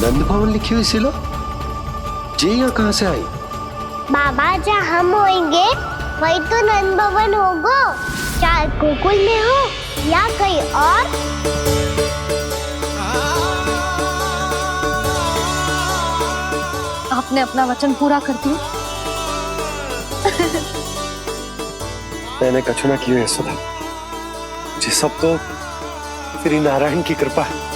नंद भवन लिखी हुई सिलो, ये यहाँ कहाँ से आई? बाबा, जहाँ हम होंगे वही तो नंद भवन होगा, चाहे गोकुल में हो या कहीं और। आपने अपना वचन पूरा कर दिया। मैंने कछु ना किया है सुधा, ये सब तो श्री नारायण की कृपा है।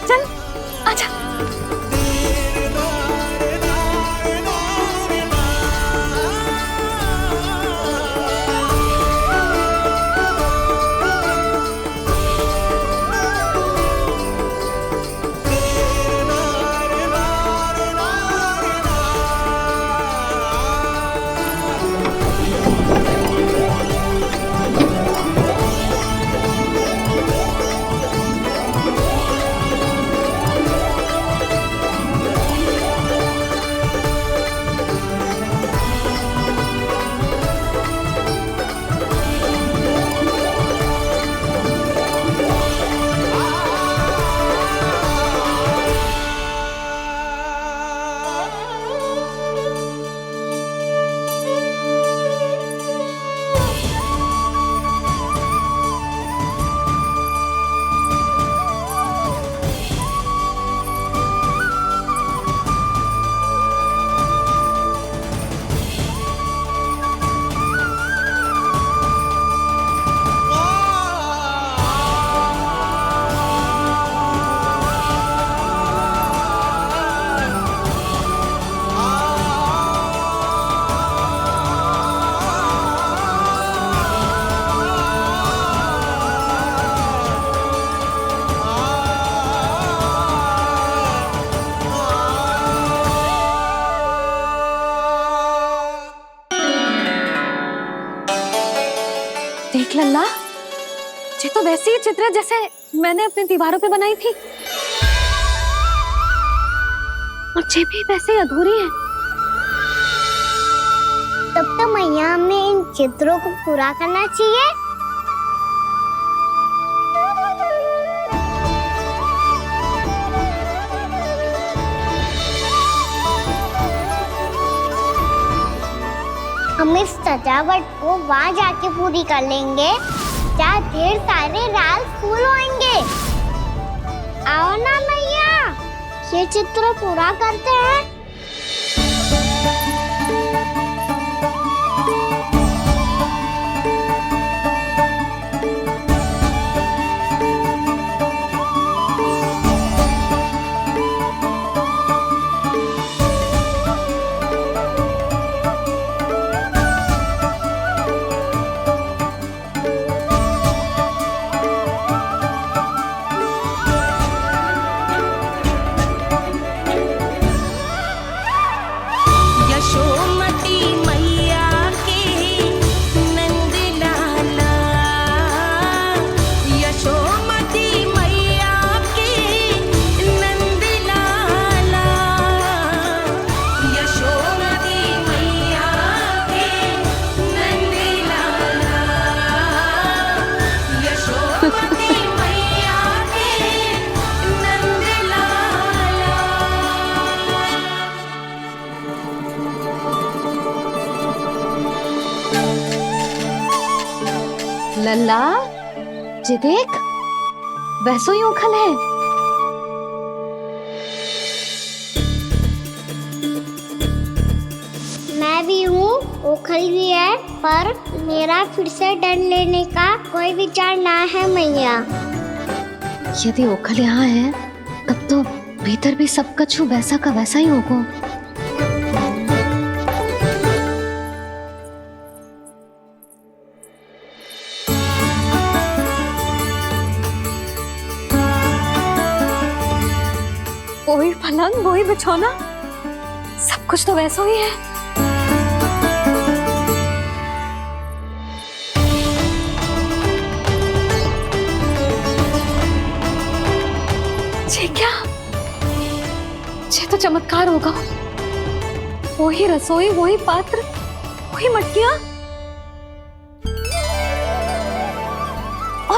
चल आजा। देख लल्ला, ये तो वैसी ही चित्र है जैसे मैंने अपनी दीवारों पे बनाई थी, और ये भी वैसे ही अधूरी है। तब तो मैया हमें इन चित्रों को पूरा करना चाहिए। हम इस सजावट को वहाँ जाके पूरी कर लेंगे जहाँ ढेर सारे लाल फूल होंगे। आओ ना मैया, ये चित्र पूरा करते हैं। लल्ला, ये देख, वैसो ही उखल है। मैं भी हूँ, ओखल भी है, पर मेरा फिर से डर लेने का कोई विचार ना है मैया। यदि ओखल यहाँ है, तब तो भीतर भी सब कछु वैसा का वैसा ही होगा। वही पलंग, वही बिछौना, सब कुछ तो वैसा ही है। ये क्या? ये तो चमत्कार होगा। वही रसोई, वही पात्र, वही मटकियां।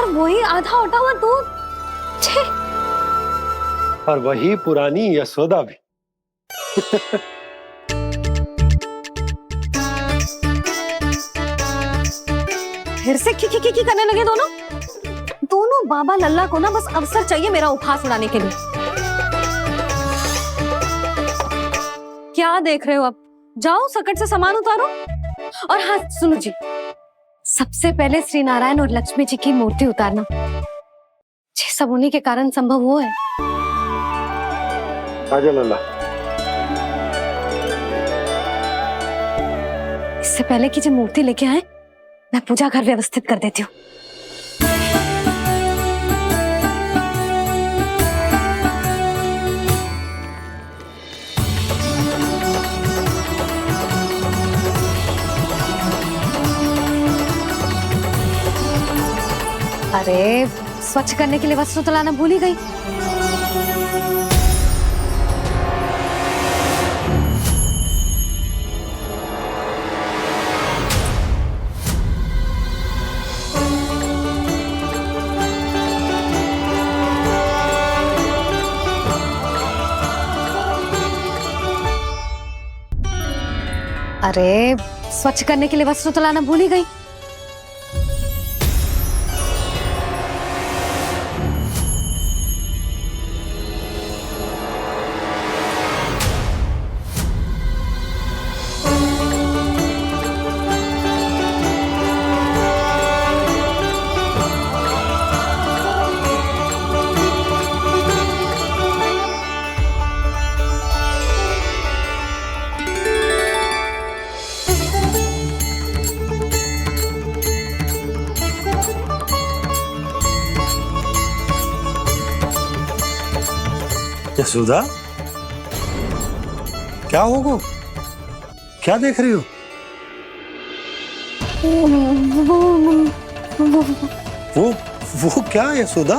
और वही आधा उटा हुआ दूध। छे। और वही पुरानी यशोदा भी। फिर से की करने लगे दोनों। दोनों बाबा लल्ला को ना बस अवसर चाहिए मेरा उपहास उड़ाने के लिए। क्या देख रहे हो? अब जाओ सकट से सामान उतारो। और हाँ सुनो जी, सबसे पहले श्री नारायण और लक्ष्मी जी की मूर्ति उतारना। ये सब उन्हीं के कारण संभव हुआ है। आजा लल्ला। इससे पहले कि जो मूर्ति लेके आए, मैं पूजा घर व्यवस्थित कर देती हूँ। अरे स्वच्छ करने के लिए वस्त्र तो लाना भूल ही गई। अरे स्वच्छ करने के लिए वस्त्र तो लाना भूल ही गई। यशोदा, क्या होगा? क्या देख रही हो? वो क्या यशोदा?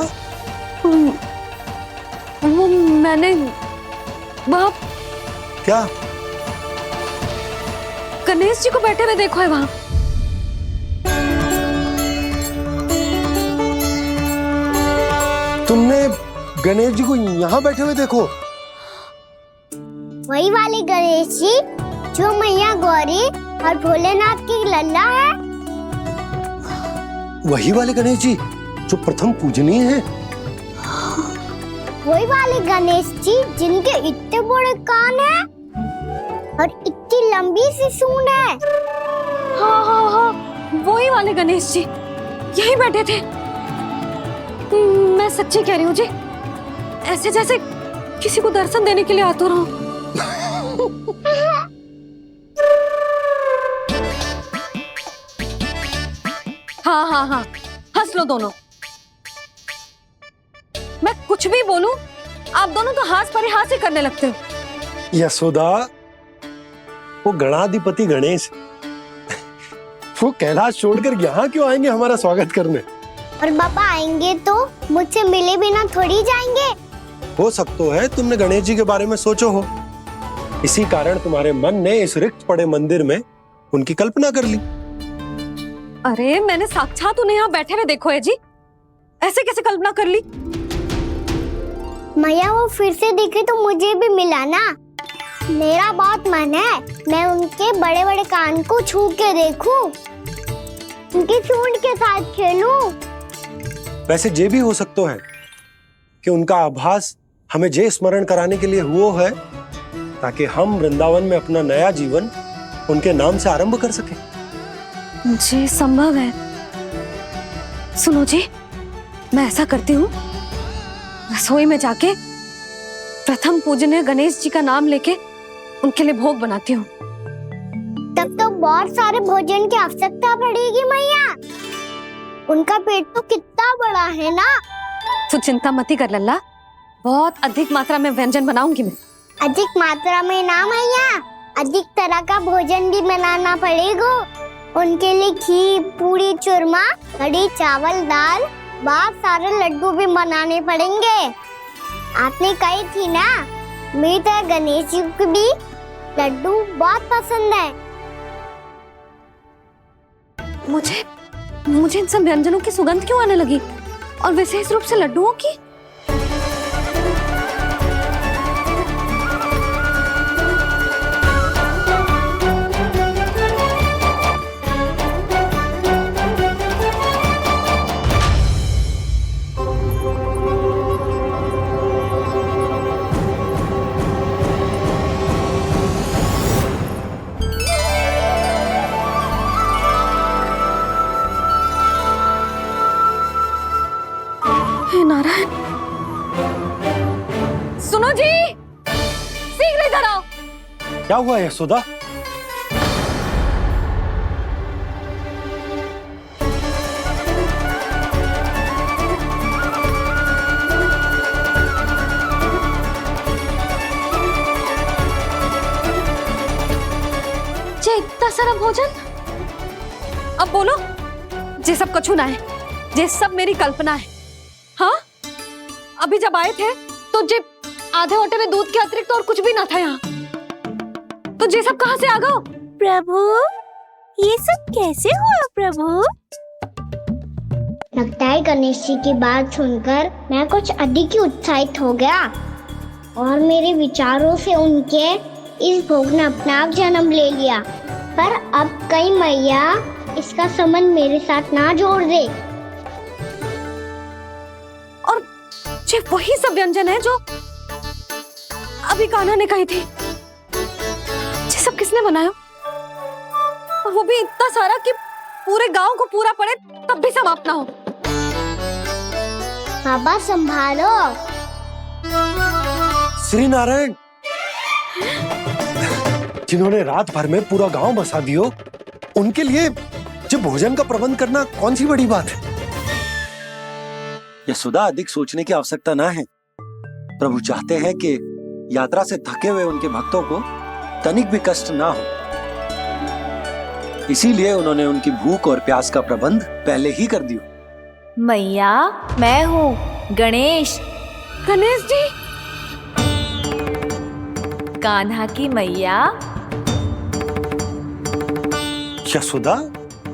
वो मैंने बाप क्या? गणेश जी को बैठे हुए देखो है वहां। तुमने गणेश जी को यहाँ बैठे हुए देखो? वही वाले गणेश जी जो मैया गौरी और भोलेनाथ की लल्ला है। वही वाले गणेश जी जो प्रथम पूजनीय हैं। वही वाले गणेश जी जिनके इतने बड़े कान हैं और इतनी लंबी सी सूंड है। हाँ हाँ हाँ, वही वाले गणेश जी यही बैठे थे। मैं सच्ची कह रही हूँ जी, ऐसे जैसे किसी को दर्शन देने के लिए आतुर हूँ। हाँ हाँ हाँ, हंस लो दोनों। मैं कुछ भी बोलूं, आप दोनों तो हास परिहास ही करने लगते हो। यशोदा, वो गणाधिपति गणेश वो कैलाश छोड़कर यहाँ क्यों आएंगे हमारा स्वागत करने? और बाबा आएंगे तो मुझसे मिले बिना थोड़ी जाएंगे। हो सकता है तुमने गणेश जी के बारे में सोचो हो, इसी कारण तुम्हारे मन ने इस रिक्त पड़े मंदिर में उनकी कल्पना कर ली। अरे मैंने साक्षात उन्हें यहाँ बैठे हुए देखो है जी, ऐसे कैसे कल्पना कर ली? मैया वो फिर से दिखे तो मुझे भी मिला ना। मेरा बहुत मन है मैं उनके बड़े बड़े कान को छू के देखूं, उनकी सूंड के साथ खेलूं। वैसे ये भी हो सकता है कि उनका आभास हमें जे स्मरण कराने के लिए हुआ है ताकि हम वृंदावन में अपना नया जीवन उनके नाम से आरंभ कर सके। जी संभव है। सुनो जी, मैं ऐसा करती हूँ, रसोई में जाके प्रथम पूजनीय गणेश जी का नाम लेके उनके लिए भोग बनाती हूँ। तब तो बहुत सारे भोजन की आवश्यकता पड़ेगी मैया। उनका पेट तो कितना बड़ा है ना। तू चिंता मत कर लल्ला, बहुत अधिक मात्रा में व्यंजन बनाऊंगी मैं। अधिक मात्रा में ना मैया, अधिक तरह का भोजन भी बनाना पड़ेगा। उनके लिए खीर, पूरी, चूरमा, कढ़ी, चावल, दाल, बहुत सारे लड्डू भी बनाने पड़ेंगे। आपने कही थी ना, मेरी तरह गणेश जी को भी लड्डू बहुत पसंद है। मुझे इन सब व्यंजनों की सुगंध क्यों आने लगी? और विशेष रूप से लड्डुओं की। हे नारायण, सुनो जी, शीघ्र इधर आओ। क्या हुआ यशोदा? जे इतना सारा भोजन, अब बोलो, जे सब कछु ना है, जे सब मेरी कल्पना है। हाँ, अभी जब आए थे तो जे आधे ओटे में दूध के अतिरिक्त और कुछ भी ना था यहाँ, तो जे सब कहाँ से आ गए? प्रभु, ये सब कैसे हुआ प्रभु? लगता है गणेश जी की बात सुनकर मैं कुछ अधिक ही उत्साहित हो गया और मेरे विचारों से उनके इस भोग ने अपना आप जन्म ले लिया। पर अब कहीं मैया इसका संबंध मेरे साथ ना जोड़ दे। और जे वही सब व्यंजन है जो अभी कान्हा ने कही थी, ये सब किसने बनाया? और वो भी इतना सारा कि पूरे गांव को पूरा पड़े तब भी समाप्त ना हो। बाबा संभालो। श्री नारायण, जिन्होंने रात भर में पूरा गांव बसा दियो, उनके लिए जो भोजन का प्रबंध करना कौन सी बड़ी बात है? यशोदा, अधिक सोचने की आवश्यकता ना है। प्रभु चाहते हैं कि यात्रा से थके हुए उनके भक्तों को तनिक भी कष्ट ना हो, इसीलिए उन्होंने उनकी भूख और प्यास का प्रबंध पहले ही कर दिया। मैया, मैं हूँ गणेश। गणेश जी, कान्हा की मैया। यशोदा,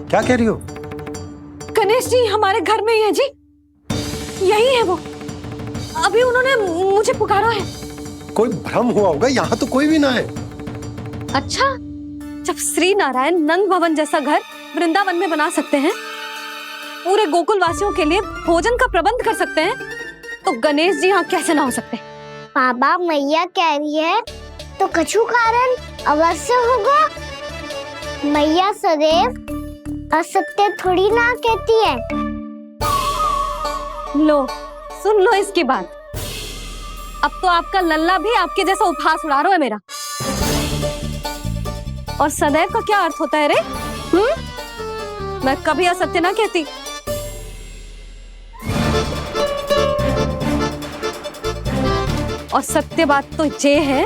क्या कह रही हो? गणेश जी हमारे घर में ही है जी, यही है वो। अभी उन्होंने मुझे पुकारा है। कोई भ्रम हुआ होगा, यहाँ तो कोई भी ना है। अच्छा, जब श्री नारायण नंद भवन जैसा घर वृंदावन में बना सकते हैं, पूरे गोकुल वासियों के लिए भोजन का प्रबंध कर सकते हैं, तो गणेश जी यहाँ कैसे ना हो सकते? बाबा, मैया कह रही है तो कछु कारण अवश्य होगा। मैया सदैव असत्य थोड़ी ना कहती है। लो, सुन लो इसकी बात। अब तो आपका लल्ला भी आपके जैसा उपहास उड़ा रहा है मेरा। और सदैव का क्या अर्थ होता है रे? मैं कभी असत्य ना कहती। और सत्य बात तो ये है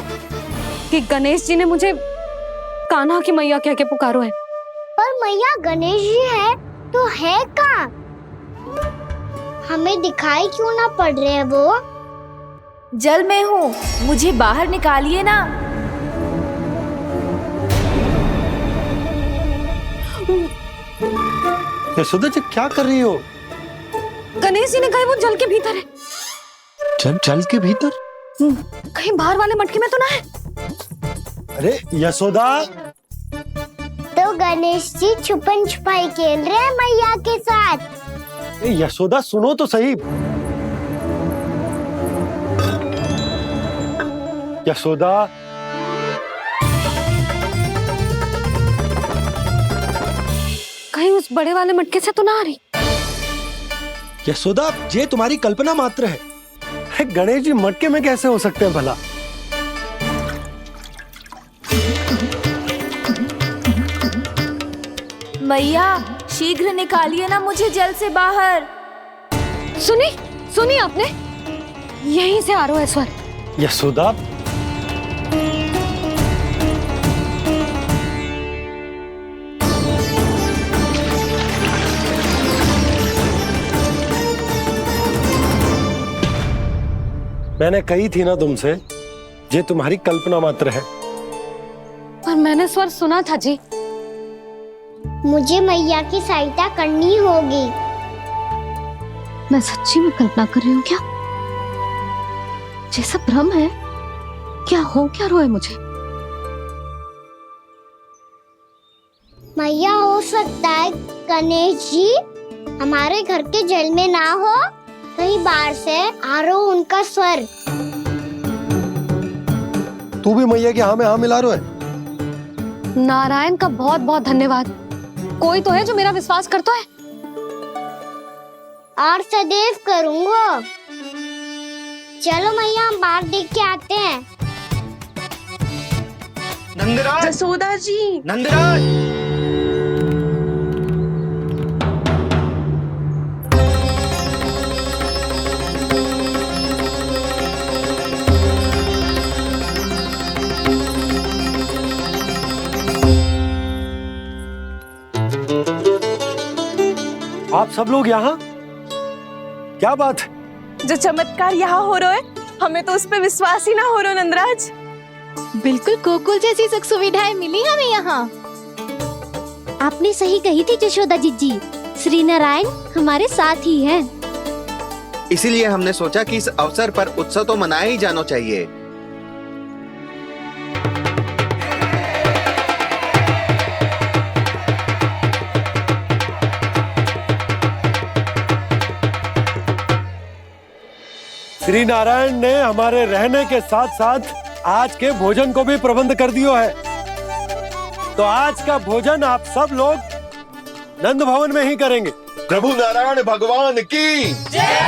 कि गणेश जी ने मुझे कान्हा की मैया कह के पुकारो है। पर मैया गणेश जी है तो है कहाँ? हमें दिखाई क्यों ना पड़ रहे हैं वो? जल में हूँ, मुझे बाहर निकालिए ना। यशोदा जी, क्या कर रही हो? गणेश जी ने कहा वो जल के भीतर है। जल के भीतर? कहीं बाहर वाले मटके में तो ना है? अरे यशोदा! तो गणेश जी छुपन छुपाई खेल रहे हैं मैया के साथ। यशोदा, सुनो तो सही। यशोदा, कहीं उस बड़े वाले मटके से तो ना आ रही? यशोदा, ये तुम्हारी कल्पना मात्र है। अरे गणेश जी मटके में कैसे हो सकते हैं भला? मैया, शीघ्र निकालिए ना मुझे जल से बाहर। सुनी आपने? यहीं से आ रहा है स्वर। यशोदा, मैंने कही थी ना तुमसे, ये तुम्हारी कल्पना मात्र है। पर मैंने स्वर सुना था जी। मुझे मैया की सहायता करनी होगी। मैं सच्ची में कल्पना कर रही हूँ क्या? ये सब भ्रम है? क्या हो क्या रहा है मुझे? मैया, हो सकता है गणेश जी हमारे घर के जल में ना हो, कहीं बाहर से आ रहा हो उनका स्वर। तू भी मैया की हाँ में हाँ मिला रहा है। नारायण का बहुत बहुत धन्यवाद। कोई तो है जो मेरा विश्वास करता है। और सदैव करूंगा। चलो मैया, हम बाहर देख के आते हैं। नंदराज, जसोदा जी, नंदराज। आप सब लोग यहाँ? क्या बात है? जो चमत्कार यहाँ हो रहा है, हमें तो उस पे विश्वास ही ना हो रहा नंदराज। बिल्कुल गोकुल जैसी सुख सुविधाएं मिली हमें यहाँ। आपने सही कही थी जशोदा जीजी, श्री नारायण हमारे साथ ही हैं। इसीलिए हमने सोचा कि इस अवसर पर उत्सव तो मनाया ही जाना चाहिए। श्री नारायण ने हमारे रहने के साथ साथ आज के भोजन को भी प्रबंध कर दिया है। तो आज का भोजन आप सब लोग नंद भवन में ही करेंगे। प्रभु नारायण भगवान की जय।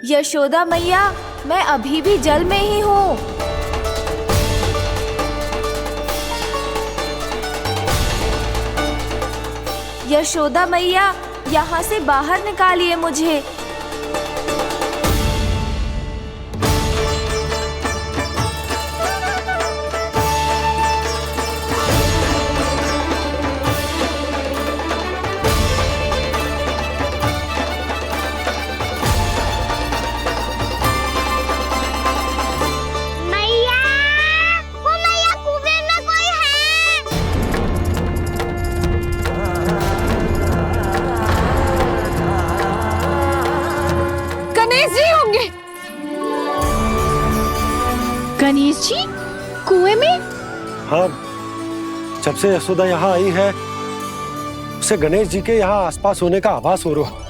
यशोदा मैया, मैं अभी भी जल में ही हूँ। यशोदा मैया, यहाँ से बाहर निकालिए मुझे। मैया, वो मैया, कुएं में कोई है। गणेश जी होंगे। गणेश जी कुएं में? हाँ, जब से यशोदा यहाँ आई है उसे गणेश जी के यहाँ आसपास होने का आभास हो रहा।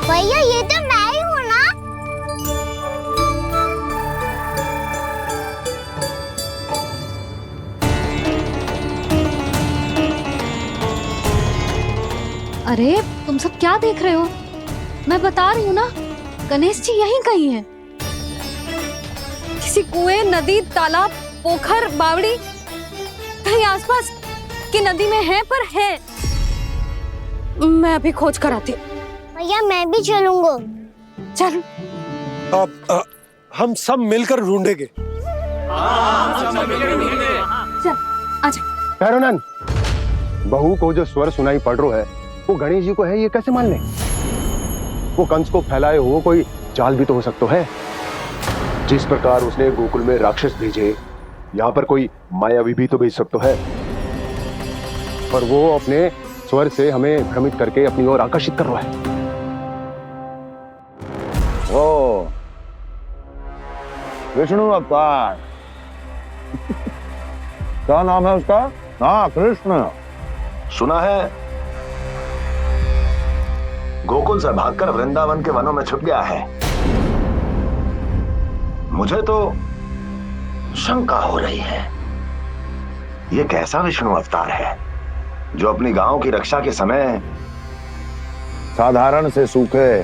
भैया, ये तो मैं ही हूँ ना। अरे तुम सब क्या देख रहे हो? मैं बता रही हूँ ना, गणेश जी यहीं कहीं हैं। किसी कुएं, नदी, तालाब, पोखर, बावड़ी, कहीं आसपास की नदी में है, पर है। मैं अभी खोज कर आती हूँ। भैया, मैं भी चलूंगा। चल। अब हम सब मिलकर ढूंढेंगे। चल, आजा। पैरोनन, बहू को जो स्वर सुनाई पड़ रहा है वो गणेश जी को है, ये कैसे मान ले? वो कंस को फैलाए हुए कोई चाल भी तो हो सकता है। जिस प्रकार उसने गोकुल में राक्षस भेजे, यहाँ पर कोई मायावी भी तो भेज सकता है। पर वो अपने स्वर से हमें भ्रमित करके अपनी ओर आकर्षित कर रहा है। ओ, विष्णु अवतार। क्या नाम है उसका? हाँ, कृष्ण। सुना है गोकुल से भागकर वृंदावन के वनों में छुप गया है। मुझे तो शंका हो रही है ये कैसा विष्णु अवतार है जो अपनी गांव की रक्षा के समय साधारण से सूखे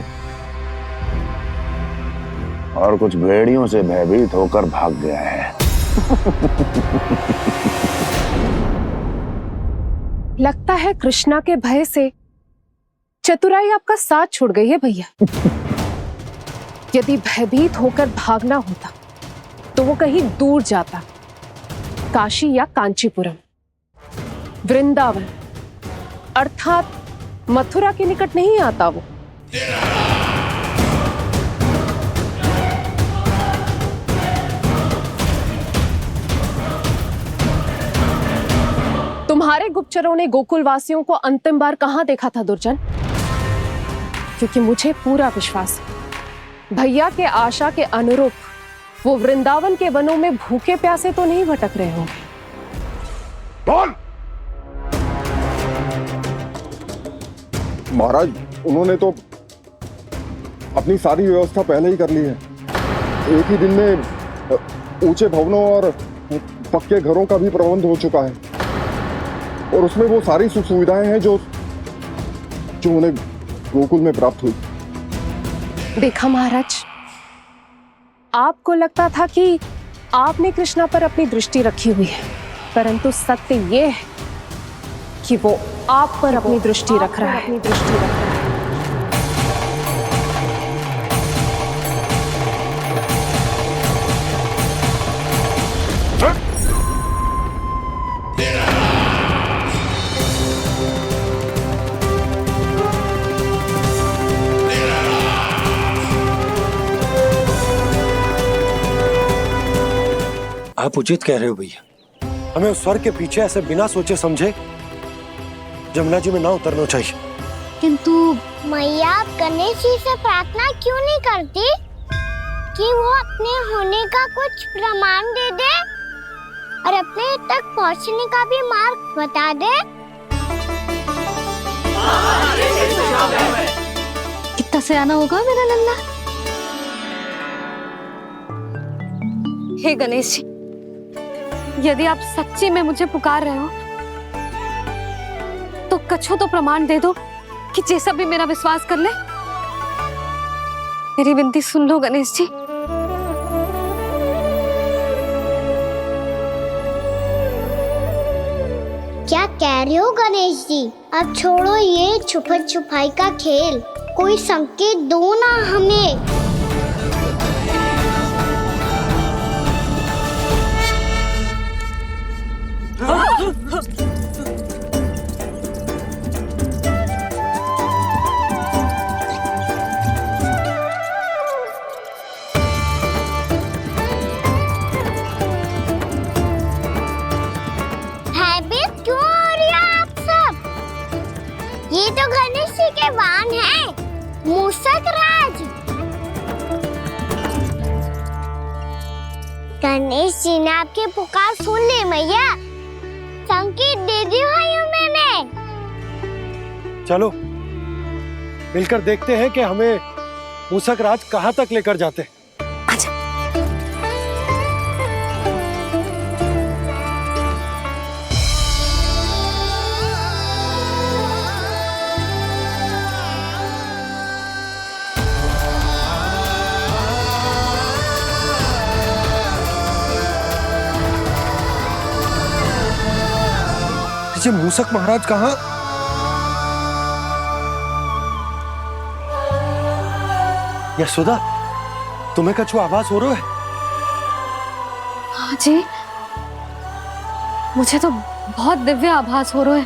और कुछ भेड़ियों से भयभीत होकर भाग गया है। लगता है कृष्णा के भय से चतुराई आपका साथ छोड़ गई है भैया। यदि भयभीत होकर भागना होता तो वो कहीं दूर जाता, काशी या कांचीपुरम, वृंदावन अर्थात मथुरा के निकट नहीं आता वो। तुम्हारे गुप्तचरों ने गोकुल वासियों को अंतिम बार कहां देखा था दुर्जन? क्योंकि मुझे पूरा विश्वास है भैया के आशा के अनुरूप वो वृंदावन के वनों में भूखे प्यासे तो नहीं भटक रहे होंगे। बोल! महाराज, उन्होंने तो अपनी सारी व्यवस्था पहले ही कर ली है। एक ही दिन में ऊंचे भवनों और पक्के घरों का भी प्रबंध हो चुका है और उसमें वो सारी सुख सुविधाएं हैं जो उन्हें गोकुल में प्राप्त हुई। देखा महाराज, आपको लगता था कि आपने कृष्णा पर अपनी दृष्टि रखी हुई है, परंतु सत्य ये है कि वो आप पर अपनी दृष्टि रख रहा है। आप उचित कह रहे हो भैया, हमें उस स्वर्ग के पीछे ऐसे बिना सोचे समझे जमुना जी में ना उतरना चाहिए। किंतु मैया, आप गणेश जी से प्रार्थना क्यों नहीं करती कि वो अपने होने का कुछ प्रमाण दे दे और अपने तक पहुंचने का भी मार्ग बता दे? कितना सयाना होगा मेरा लल्ला। हे गणेश जी, यदि आप सच्ची में मुझे पुकार रहे हो तो कछो तो प्रमाण दे दो कि जैसा भी मेरा विश्वास कर ले। मेरी विनती सुन लो गणेश जी। क्या कह रहे हो गणेश जी? अब छोड़ो ये छुपन छुपाई का खेल, कोई संकेत दो ना हमें। भयभीत क्यों हो रही हो आप सब? ये तो गणेश जी के वाहन हैं, मूषक राज। गणेश जी ने आपकी पुकार सुन ली मैया, संकेत दे दी भाइयों मैंने। चलो मिलकर देखते हैं कि हमें मूषक राज कहां तक लेकर जाते हैं। ये मूषक महाराज कहाँ? यशोदा, तुम्हें कछु आभास हो रहा है? हाँ जी, मुझे तो बहुत दिव्य आभास हो रहा है।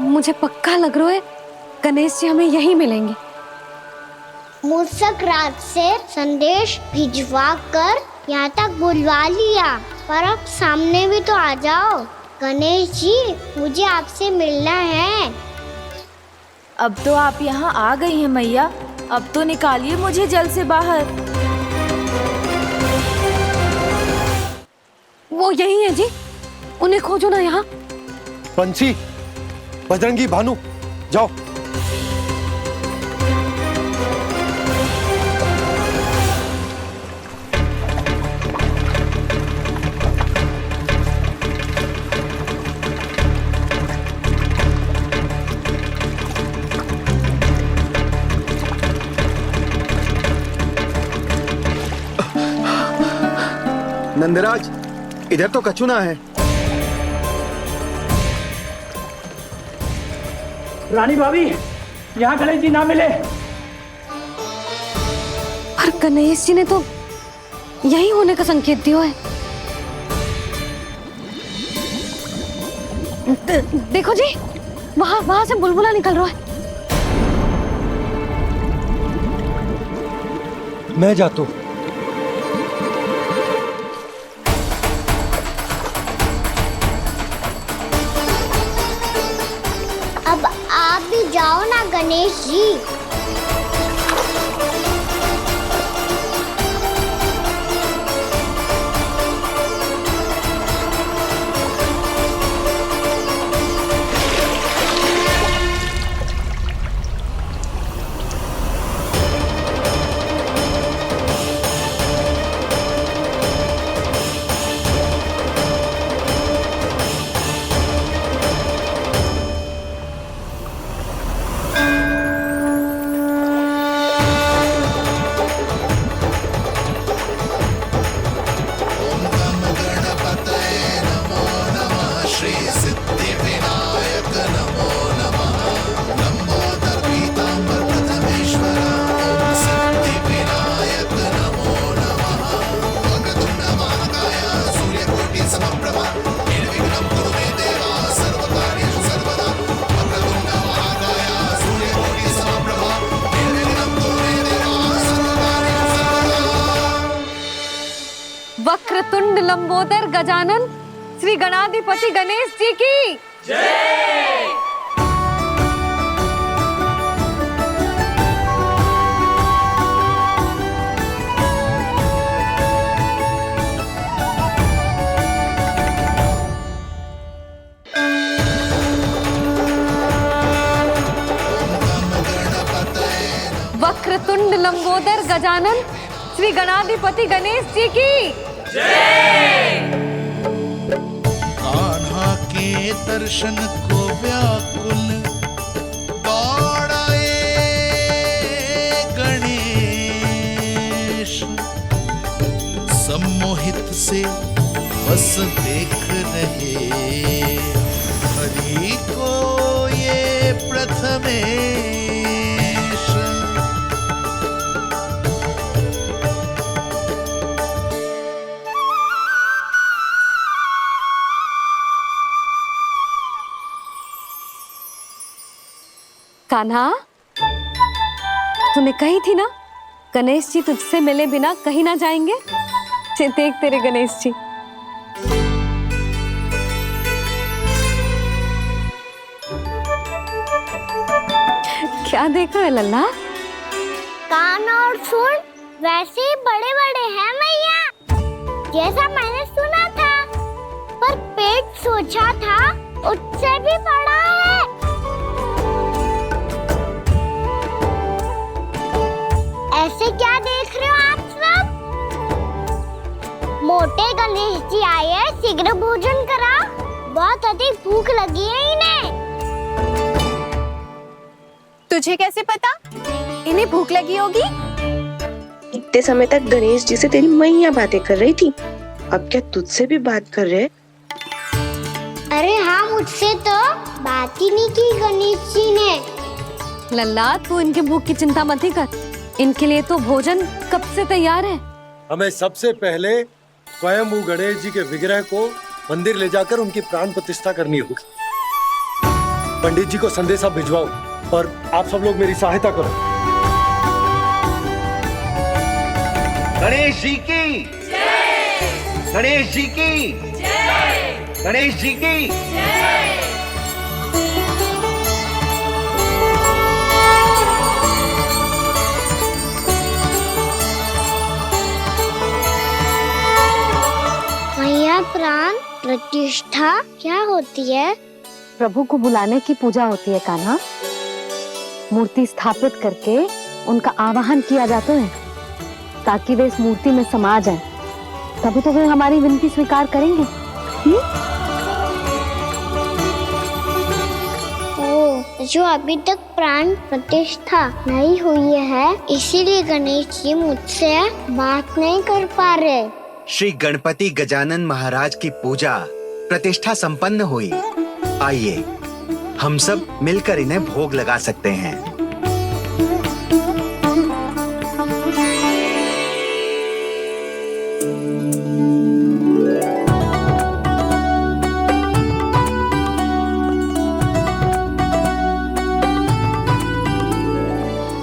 मुझे पक्का लग रहा है गणेश जी हमें यहीं मिलेंगे। मूषक राज से संदेश भिजवा कर यहाँ तक बुलवा लिया, पर अब सामने भी तो आ जाओ। गणेश जी, मुझे आपसे मिलना है। अब तो आप यहाँ आ गई हैं मैया, अब तो निकालिए मुझे जल से बाहर। वो यही है जी, उन्हें खोजो ना यहाँ। बंसी, बजरंगी, भानु, जाओ। नंदराज, इधर तो कछुना है। रानी भाभी, यहाँ गणेश जी ना मिले। पर गणेश जी ने तो यही होने का संकेत दिया है। देखो जी, वहां से बुलबुला निकल रहा है। मैं जाता हूं। अब आप भी जाओ ना गणेश जी। वक्रतुंड लंबोदर गजानन श्री गणाधिपति गणेश जी की जय। वक्रतुंड लंबोदर गजानन श्री गणाधिपति गणेश जी की जय। कान्हा के दर्शन को व्याकुल दौड़ाए गणेश, सम्मोहित से बस देख रहे हरि को ये प्रथमेश। कान्हा, तूने कही थी ना गणेश जी तुझसे मिले बिना कहीं ना जाएंगे। देख तेरे गणेश जी। क्या देख रहे लल्ला? कान और सुन वैसे ही बड़े बड़े हैं मैया, जैसा मैंने सुना था, पर पेट सोचा था उससे भी बड़ा है। ऐसे क्या देख रहे हो आप सब? मोटे गणेश जी आए हैं, शीघ्र भोजन करा, बहुत अधिक भूख लगी है इन्हें। तुझे कैसे पता इन्हें भूख लगी होगी? इतने समय तक गणेश जी से तेरी मैया बातें कर रही थी, अब क्या तुझसे भी बात कर रहे? अरे हाँ, मुझसे तो बात ही नहीं की गणेश जी ने। लल्ला, तू इनके भूख की चिंता मत ही कर, इनके लिए तो भोजन कब से तैयार है। हमें सबसे पहले स्वयं गणेश जी के विग्रह को मंदिर ले जाकर उनकी प्राण प्रतिष्ठा करनी होगी। पंडित जी को संदेशा भिजवाओ और आप सब लोग मेरी सहायता करो। गणेश जी की जय। गणेश जी की जय। गणेश जी की जय। मैया, प्राण प्रतिष्ठा क्या होती है? प्रभु को बुलाने की पूजा होती है कान्हा। मूर्ति स्थापित करके उनका आवाहन किया जाता है ताकि वे इस मूर्ति में समा जाएं। तभी तो वे हमारी विनती स्वीकार करेंगे। ओ, जो अभी तक प्राण प्रतिष्ठा नहीं हुई है, इसीलिए गणेश जी मुझसे बात नहीं कर पा रहे। श्री गणपति गजानन महाराज की पूजा प्रतिष्ठा संपन्न हुई। आइए हम सब मिलकर इन्हें भोग लगा सकते हैं।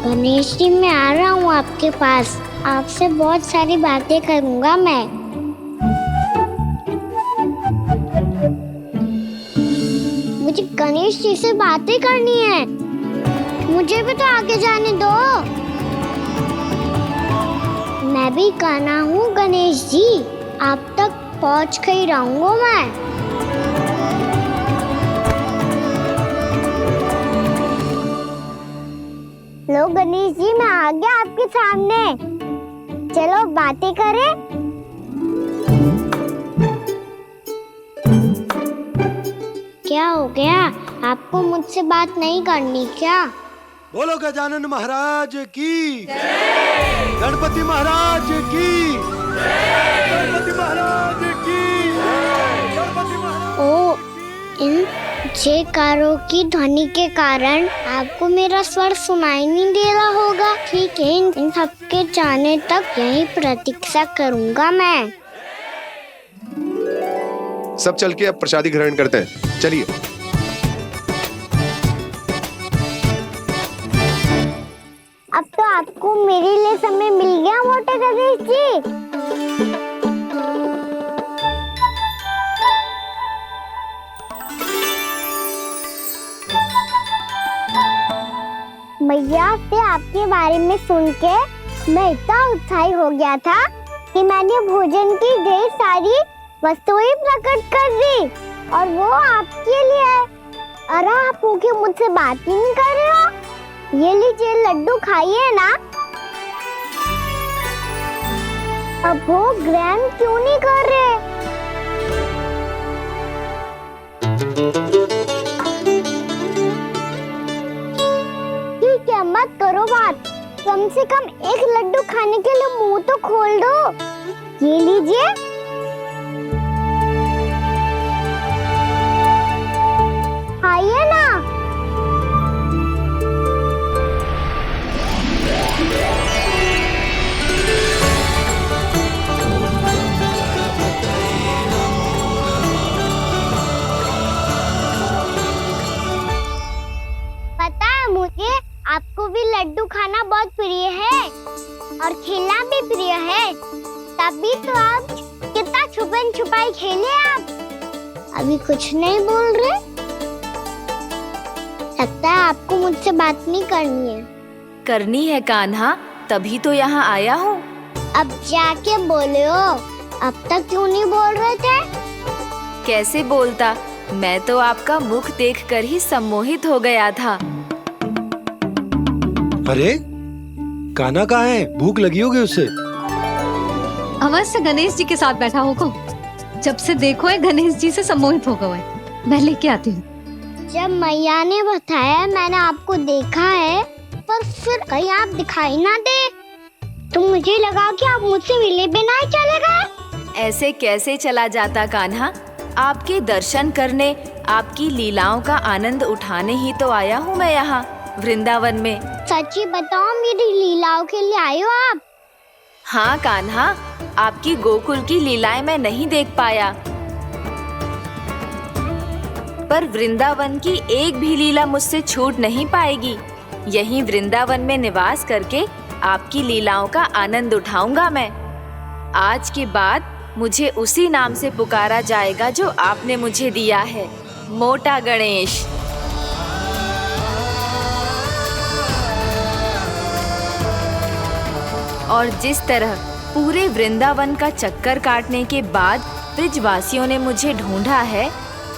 गणेश जी, मैं आ रहा हूँ आपके पास। आपसे बहुत सारी बातें करूँगा मैं। मुझे गणेश जी से बातें करनी है। मुझे भी तो आगे जाने दो। मैं भी कान्हा हूँ गणेश जी। आप तक पहुँच कर ही रहूँगा मैं। लो गणेश जी, मैं आ गया आपके सामने। चलो बातें करें। क्या हो गया? आपको मुझसे बात नहीं करनी क्या? बोलो गजानन महाराज की, गणपति महाराज की, गणपति महाराज की, गणपति महाराज। ओ, इन जयकारों की ध्वनि के कारण आपको मेरा स्वर सुनाई नहीं दे रहा होगा। ठीक है, इन सबके जाने तक यही प्रतीक्षा करूंगा मैं। सब चल के अब प्रसादी ग्रहण करते हैं। चलिए। अब तो आपको मेरे लिए समय मिल गया मोटे गणेश जी। भैया से आपके बारे में सुन के मैं इतना उत्साही हो गया था कि मैंने भोजन की ढेर सारी वस्तुएं प्रकट कर दी, और वो आपके लिए। अरे आप भूखे मुझसे बात ही नहीं कर रहे हो। ये लीजिए लड्डू, खाइए ना। अब वो ग्रहण क्यों नहीं कर रहे? ठीक है, मत करो बात। कम से कम एक लड्डू खाने के लिए मुंह तो खोल दो। ये लीजिए। खाइए ना। पता है मुझे, आपको भी लड्डू खाना बहुत प्रिय है और खेलना भी प्रिय है। तभी तो आप कितना छुपन छुपाई खेले। आप अभी कुछ नहीं बोल रहे। लगता है आपको मुझसे बात नहीं करनी है। करनी है कान्हा, तभी तो यहाँ आया हूँ। अब जाके बोलो। अब तक क्यों नहीं बोल रहे थे? कैसे बोलता, मैं तो आपका मुख देखकर ही सम्मोहित हो गया था। अरे कान्हा कहाँ है? भूख लगी होगी उसे। अवश्य गणेश जी के साथ बैठा होगा। जब से देखो है गणेश जी से सम्मोहित हो गए। मैं लेके आती हूँ। जब मैया ने बताया मैंने आपको देखा है, पर फिर कहीं आप दिखाई ना दे, तो मुझे लगा कि आप मुझसे मिले बिना ही चले गए। ऐसे कैसे चला जाता कान्हा? आपके दर्शन करने, आपकी लीलाओं का आनंद उठाने ही तो आया हूँ मैं यहाँ वृंदावन में। सच्ची बताओ, मेरी लीलाओं के लिए आए हो आप? हाँ कान्हा, आपकी गोकुल की लीलाएं मैं नहीं देख पाया, पर वृंदावन की एक भी लीला मुझसे छूट नहीं पाएगी। यहीं वृंदावन में निवास करके आपकी लीलाओं का आनंद उठाऊंगा मैं। आज के बाद मुझे उसी नाम से पुकारा जाएगा जो आपने मुझे दिया है, मोटा गणेश। और जिस तरह पूरे वृंदावन का चक्कर काटने के बाद ब्रिजवासियों ने मुझे ढूंढा है,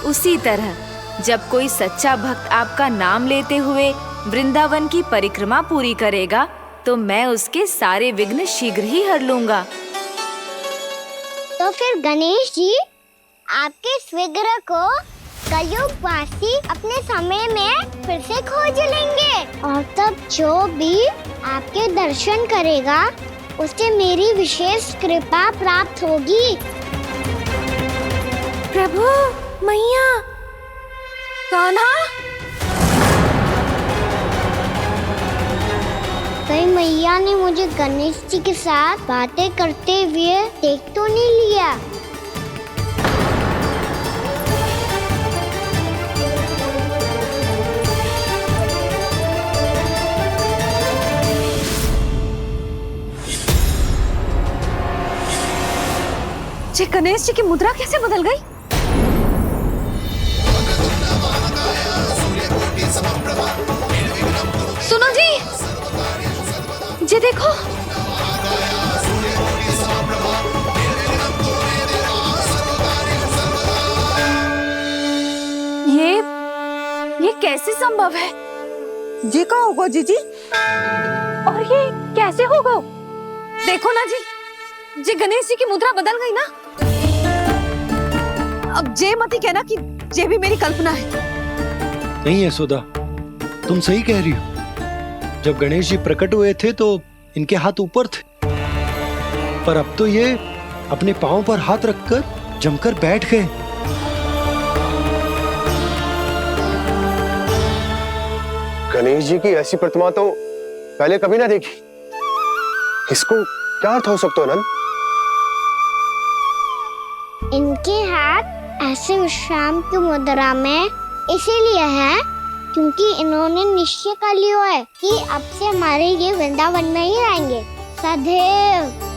उसी तरह जब कोई सच्चा भक्त आपका नाम लेते हुए वृंदावन की परिक्रमा पूरी करेगा, तो मैं उसके सारे विघ्न शीघ्र ही हर लूंगा। तो फिर गणेश जी, आपके इस विग्रह को कलयुग वासी अपने समय में फिर से खोज लेंगे, और तब जो भी आपके दर्शन करेगा उसे मेरी विशेष कृपा प्राप्त होगी। प्रभु, मैया, कान्हा, कहीं मैया ने मुझे गणेश जी के साथ बातें करते हुए देख तो नहीं लिया। ये गणेश जी की मुद्रा कैसे बदल गई? सुनो जी, ये देखो। ये कैसे संभव है? जी का होगा जीजी? और ये कैसे होगा? देखो ना जी, जे गणेश जी की मुद्रा बदल गई ना। अब जे मत ही कहना कि जे भी मेरी कल्पना है। नहीं यशोदा, तुम सही कह रही हो। जब गणेश जी प्रकट हुए थे तो इनके हाथ ऊपर थे, पर अब तो ये अपने पांव पर हाथ रखकर जमकर बैठ गए। गणेश जी की ऐसी प्रतिमा तो पहले कभी ना देखी। इसको क्या अर्थ हो सकता है नंद? इनके हाथ ऐसे विश्राम की मुद्रा में इसीलिए है क्योंकि इन्होंने निश्चय कर लिया है कि अब से हमारे ये वृंदावन में ही रहेंगे सदैव।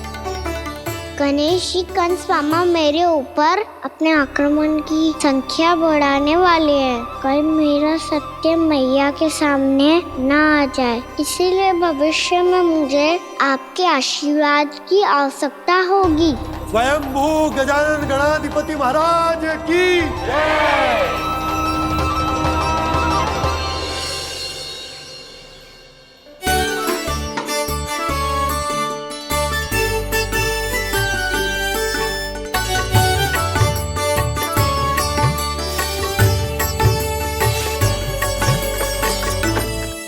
गणेश जी कंस मामा मेरे ऊपर अपने आक्रमण की संख्या बढ़ाने वाले हैं। कल मेरा सत्य मैया के सामने ना आ जाए, इसीलिए भविष्य में मुझे आपके आशीर्वाद की आवश्यकता होगी। स्वयंभू गजानन गणाधिपति महाराज की जय।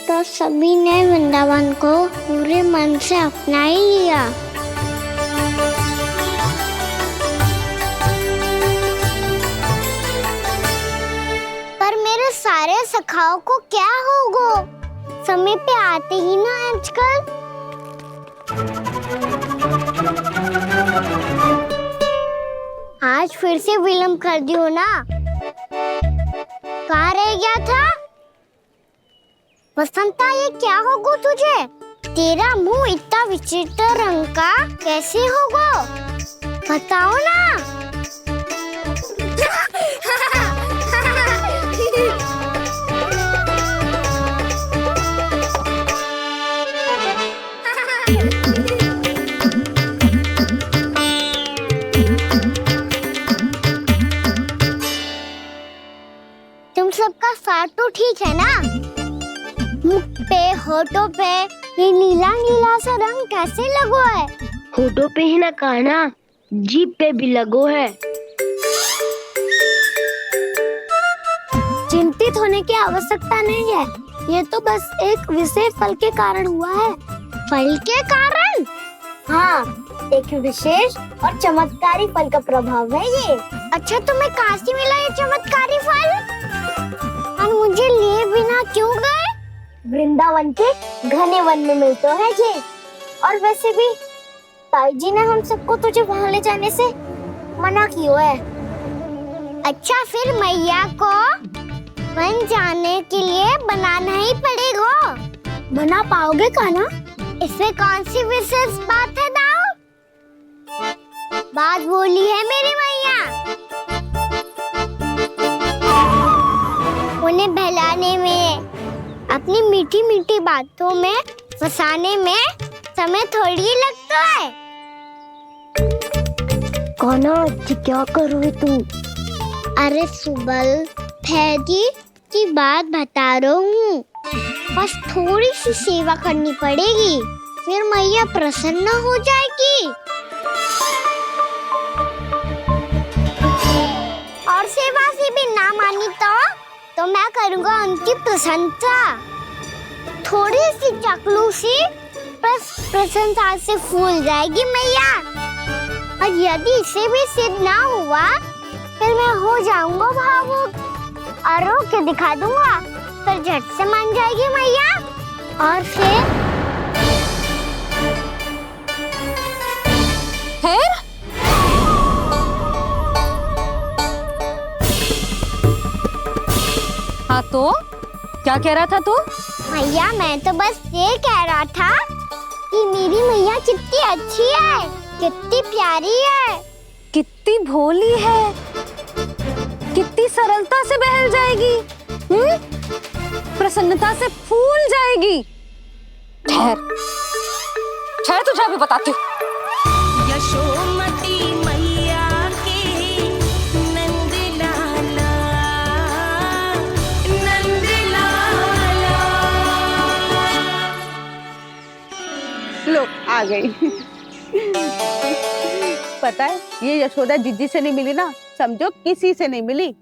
तो सभी ने वृंदावन को पूरे मन से अपना ही लिया। पर मेरे सारे सखाओं को क्या होगा? समय पे आते ही ना आजकल। आज फिर से विलंब कर दियो ना। कहाँ रह गया था? वसंता, ये क्या होगा तुझे? तेरा मुंह इतना विचित्र रंग का कैसे होगा? बताओ ना। तुम सबका साथ तो ठीक है ना? मुख पे, होठों पे ये नीला नीला सा रंग कैसे लगो है? होठों पे ही ना कान्हा, जीभ पे भी लगो है। चिंतित होने की आवश्यकता नहीं है, ये तो बस एक विशेष फल के कारण हुआ है। फल के कारण? हाँ, एक विशेष और चमत्कारी फल का प्रभाव है ये। अच्छा, तुम्हें कहाँ से मिला ये चमत्कारी फल? और मुझे लिए बिना क्यों गए? वृंदावन के घने वन में मिलते है ये। और वैसे भी ताई जी ने हम सबको तुझे वहाँ ले जाने से मना किया है। अच्छा, फिर मैया को वन जाने के लिए बनाना ही पड़ेगा। बना पाओगे कान्हा? इसमें कौन सी विशेष बात है दाऊ? बात बोली है मेरी मैया। उन्हें बहलाने में, अपनी मीठी मीठी बातों में फंसाने में समय थोड़ी लगता है। कान्हा, क्या कर रही तू? अरे सुबल, फैजी की बात बता रहा हूँ। बस थोड़ी सी सेवा करनी पड़ेगी, फिर मैया प्रसन्न हो जाएगी। और सेवा से भी ना मानी तो मैं करूँगा उनकी प्रशंसा। थोड़ी सी चकलूसी प्रसन्नता से फूल जाएगी मैया। और यदि इसे भी सिद्ध ना हुआ फिर मैं हो जाऊंगा भावुक और रो के दिखा दूंगा, फिर झट से मान जाएगी मैया। और फिर हाँ तो क्या कह रहा था तू? मैया मैं तो बस ये कह रहा था कि मेरी मैया कितनी अच्छी है, कितनी प्यारी है, कितनी भोली है, कितनी सरलता से बहल जाएगी, प्रसन्नता से फूल जाएगी। ठहर ठहर, तुझे अभी बताती हूँ। यशोमती मैया के नंद लाला, नंद लाला। लो आ गई। पता है ये यशोदा जीजी से नहीं मिली ना, समझो किसी से नहीं मिली।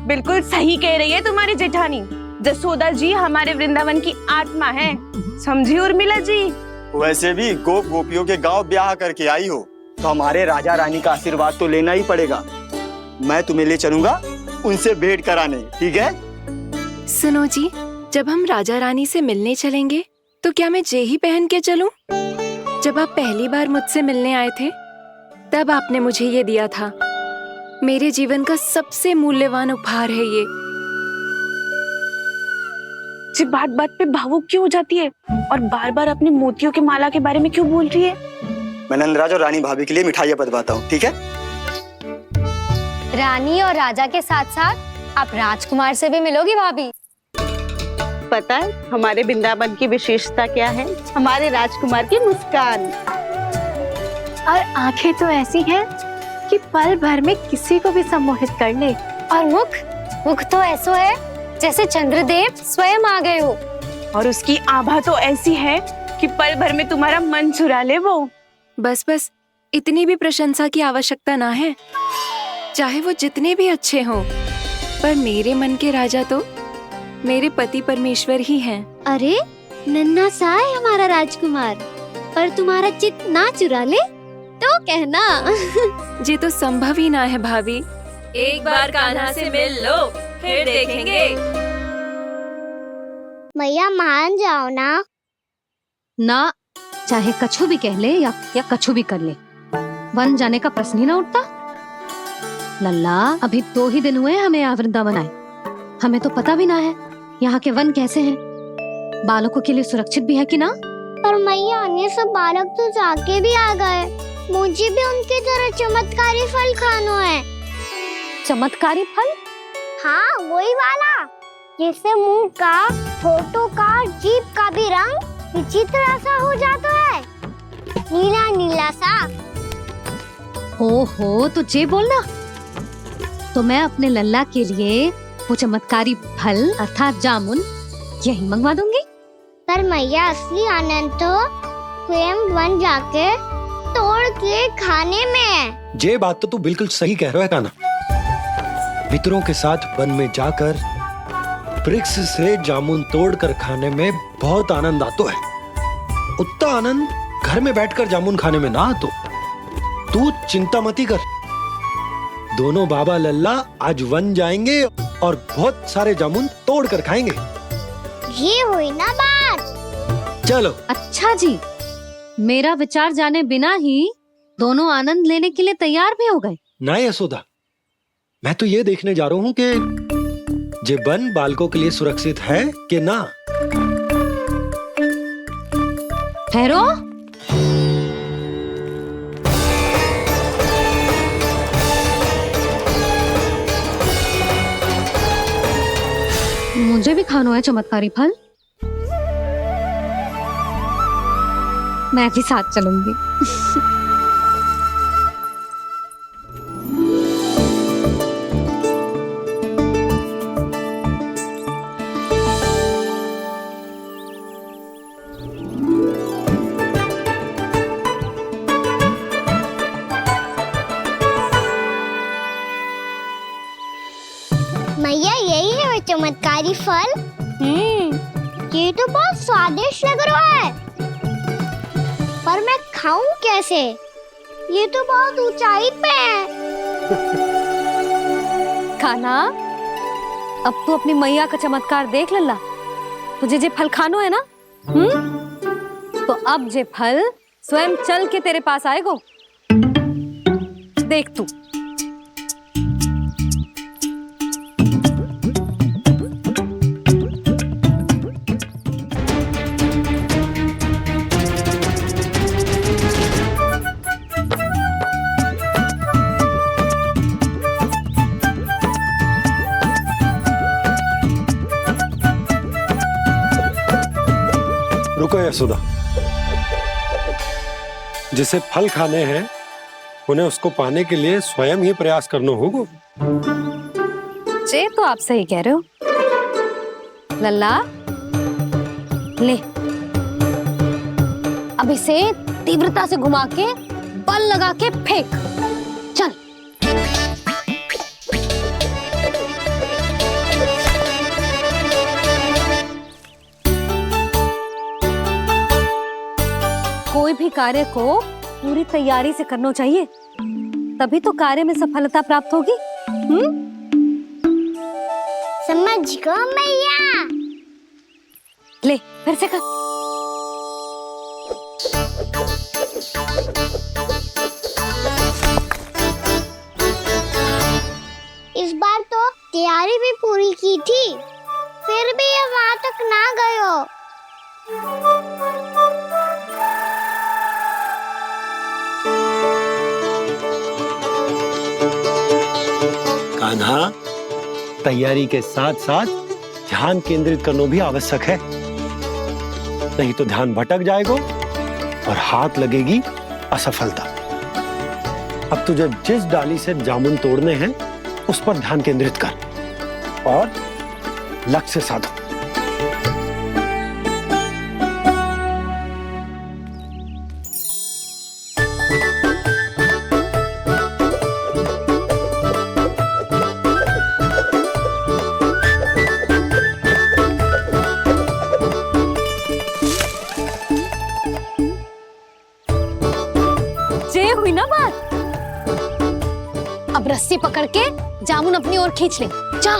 बिल्कुल सही कह रही है तुम्हारी जेठानी। यशोदा जी हमारे वृंदावन की आत्मा है, समझी उर्मिला जी। वैसे भी गोपियों के गांव ब्याह करके आई हो तो हमारे राजा रानी का आशीर्वाद तो लेना ही पड़ेगा। मैं तुम्हें ले चलूंगा उनसे भेंट कराने, ठीक है? सुनो जी, जब हम राजा रानी से मिलने चलेंगे तो क्या मैं जे ही पहन के चलूं? जब आप पहली बार मुझसे मिलने आए थे तब आपने मुझे ये दिया था। मेरे जीवन का सबसे मूल्यवान उपहार है ये। जी बात बात पे भावुक क्यों हो जाती है और बार बार अपनी मोतियों की माला के बारे में क्यों बोल रही है? मैं नंदराज और रानी भाभी के लिए मिठाइयाँ बंटवाता हूँ, ठीक है? रानी और राजा के साथ साथ आप राजकुमार से भी मिलोगी भाभी। पता है हमारे वृंदावन की विशेषता क्या है? हमारे राजकुमार की मुस्कान। और आंखें तो ऐसी हैं कि पल भर में किसी को भी सम्मोहित कर ले। और मुख तो ऐसा है जैसे चंद्रदेव स्वयं आ गए हो। और उसकी आभा तो ऐसी है कि पल भर में तुम्हारा मन चुरा ले वो। बस बस, इतनी भी प्रशंसा की आवश्यकता ना है। चाहे वो जितने भी अच्छे हों, पर मेरे मन के राजा तो मेरे पति परमेश्वर ही हैं। अरे नन्हा सा है हमारा राजकुमार, पर तुम्हारा चित्त ना चुरा ले तो कहना। ये तो संभव ही ना है भाभी। एक बार कान्हा से मिल लो, फिर देखेंगे। मैया मान जाओ ना। चाहे कछु भी कह ले या कछु भी कर ले, वन जाने का प्रश्न ही ना उठता। लल्ला, अभी 2 ही दिन हुए हमें यहाँ वृंदावन आए, हमें तो पता भी ना है यहाँ के वन कैसे हैं, बालकों के लिए सुरक्षित भी है कि ना। पर मैया अन्य सब बालक तो जाके भी आ गए, मुझे भी उनकी तरह चमत्कारी फल खाना है। चमत्कारी फल? हाँ वही वाला, जिससे मुंह का, होठों का, जीभ का भी रंग विचित्र सा हो जाता है, नीला नीला सा। ओहो, तो जे बोलना। तो मैं अपने लल्ला के लिए वो चमत्कारी फल अर्थात जामुन यही मंगवा दूंगी। पर मैया असली आनंद तो स्वयं वन जाके तोड़ के खाने में है। ये बात तो तू बिल्कुल सही कह रहा है कान्हा। मित्रों के साथ वन में जाकर वृक्ष से जामुन तोड़कर खाने में बहुत आनंद आता है। उतना आनंद घर में बैठकर जामुन खाने में ना आतो। तू चिंता मती कर, दोनों बाबा लल्ला आज वन जाएंगे और बहुत सारे जामुन तोड़कर खाएंगे। ये हुई ना बात। चलो। अच्छा जी, मेरा विचार जाने बिना ही दोनों आनंद लेने के लिए तैयार भी हो गए। ना यशोदा, मैं तो ये देखने जा रहा हूँ कि ये वन बालकों के लिए सुरक्षित है कि ना। ठहरो। मुझे भी खाना है चमत्कारी फल, मैं भी साथ चलूंगी। मैया यही है वो चमत्कारी फल। ये तो बहुत स्वादिष्ट लग रहा है। पर मैं खाऊं कैसे? ये तो बहुत ऊंचाई पे है। खाना, अब तू अपनी मैया का चमत्कार देख लल्ला। तुझे जे फल खानो है ना, तो अब जे फल स्वयं चल के तेरे पास आएगो। देख तू। रुको यशोदा, जिसे फल खाने हैं उन्हें उसको पाने के लिए स्वयं ही प्रयास करना होगा। जे तो आप सही कह रहे हो लल्ला। ले, अब इसे तीव्रता से घुमा के बल लगा के फेंक। चल। कोई भी कार्य को पूरी तैयारी से करना चाहिए, तभी तो कार्य में सफलता प्राप्त होगी। समझ गो मैया। ले, फिर से कर। इस बार तो तैयारी भी पूरी की थी, फिर भी ये वहां तक ना गए हो। कान्हा, तैयारी के साथ साथ ध्यान केंद्रित करना भी आवश्यक है, नहीं तो ध्यान भटक जाएगा और हाथ लगेगी असफलता। अब तुझे जिस डाली से जामुन तोड़ने हैं उस पर ध्यान केंद्रित कर और लक्ष्य साधो। हुई ना बात। अब रस्सी पकड़ के जामुन अपनी ओर खींच ले। जा।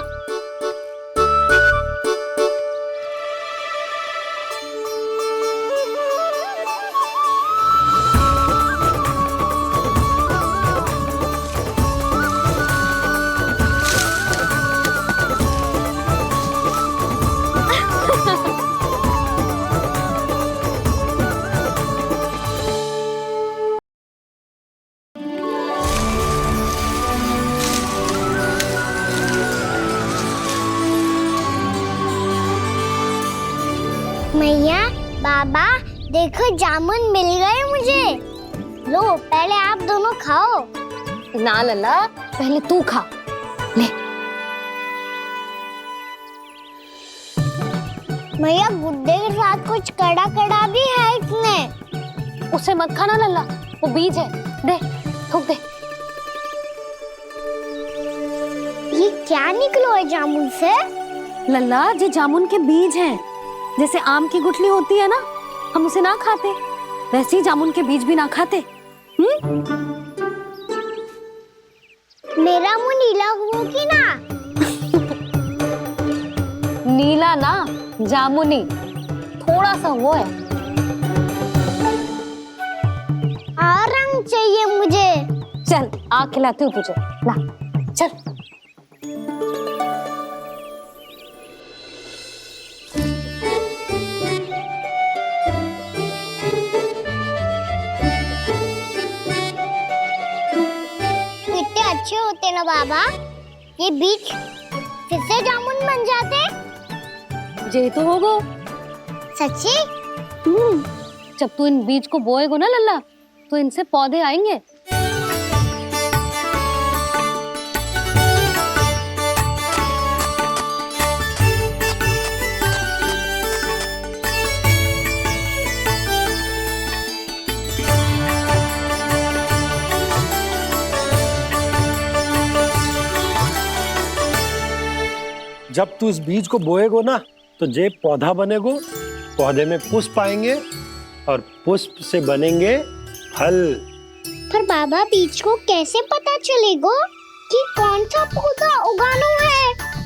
मैया, बाबा, देखो जामुन मिल गए मुझे। लो, पहले आप दोनों खाओ। ना लल्ला, पहले तू खा। ले। मैया, गुड्डे के साथ कुछ कड़ा कड़ा भी है इसमें। उसे मत खाना लल्ला, वो बीज है। दे, थूक दे। ये क्या निकलो है जामुन से? लल्ला, ये जामुन के बीज हैं। जैसे आम की गुठली होती है ना, हम उसे ना खाते, वैसे ही जामुन के बीज भी ना खाते। मेरा मुंह नीला हुआ कि ना? नीला ना, जामुनी, थोड़ा सा वो है। और रंग चाहिए मुझे। चल, आ खिलाती हूँ तुझे। ला, चल। अच्छे होते ना बाबा, ये बीज फिर से जामुन बन जाते। जे तो होगो। सच्ची? जब तू इन बीज को बोएगो ना लल्ला, तो इनसे पौधे आएंगे। जब तू इस बीज को बोएगो ना, तो जे पौधा बनेगो, पौधे में पुष्प आएंगे और पुष्प से बनेंगे फल। पर बाबा बीज को कैसे पता चलेगा कि कौन सा पौधा उगाना है?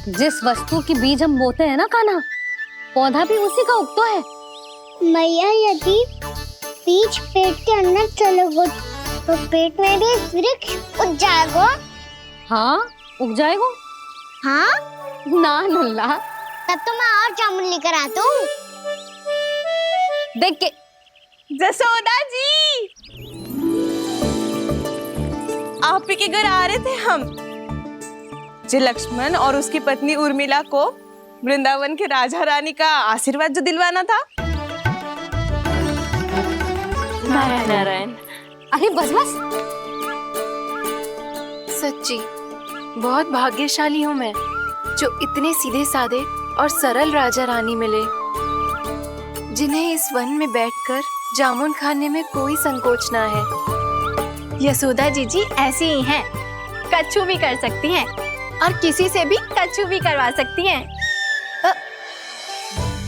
जिस वस्तु की बीज हम बोते हैं ना कान्हा, पौधा भी उसी का उगता है। मैया यदि बीज पेट के अंदर चलेगा तो पेट में भी वृक्ष उग जाएगा। हाँ उग जाएगा। हाँ ना नल्ला, तब तो मैं और जामुन लेकर आता हूँ। देख के जसोदा जी, आप ही के घर आ रहे थे हम। जो लक्ष्मण और उसकी पत्नी उर्मिला को वृंदावन के राजा रानी का आशीर्वाद जो दिलवाना था। नारायण नारायण। अरे बस बस। सच्ची बहुत भाग्यशाली हूँ मैं, जो इतने सीधे साधे और सरल राजा रानी मिले, जिन्हें इस वन में बैठकर जामुन खाने में कोई संकोच ना है। यशोदा जीजी ऐसी ही हैं, कच्छू भी कर सकती हैं और किसी से भी कच्छू भी करवा सकती हैं।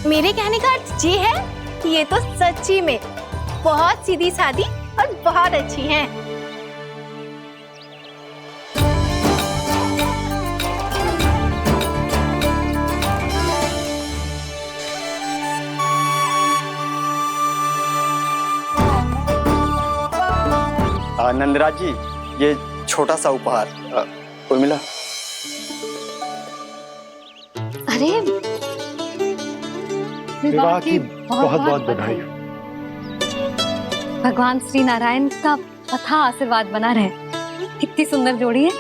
मेरे कहने का अर्थ ये है कि ये तो सच्ची में बहुत सीधी सादी और बहुत अच्छी हैं। नंदराज जी, ये छोटा सा उपहार। उर्मिला। अरे विवाह की बहुत बहुत बधाई। भगवान श्री नारायण का अथाह आशीर्वाद बना रहे। कितनी सुंदर जोड़ी है,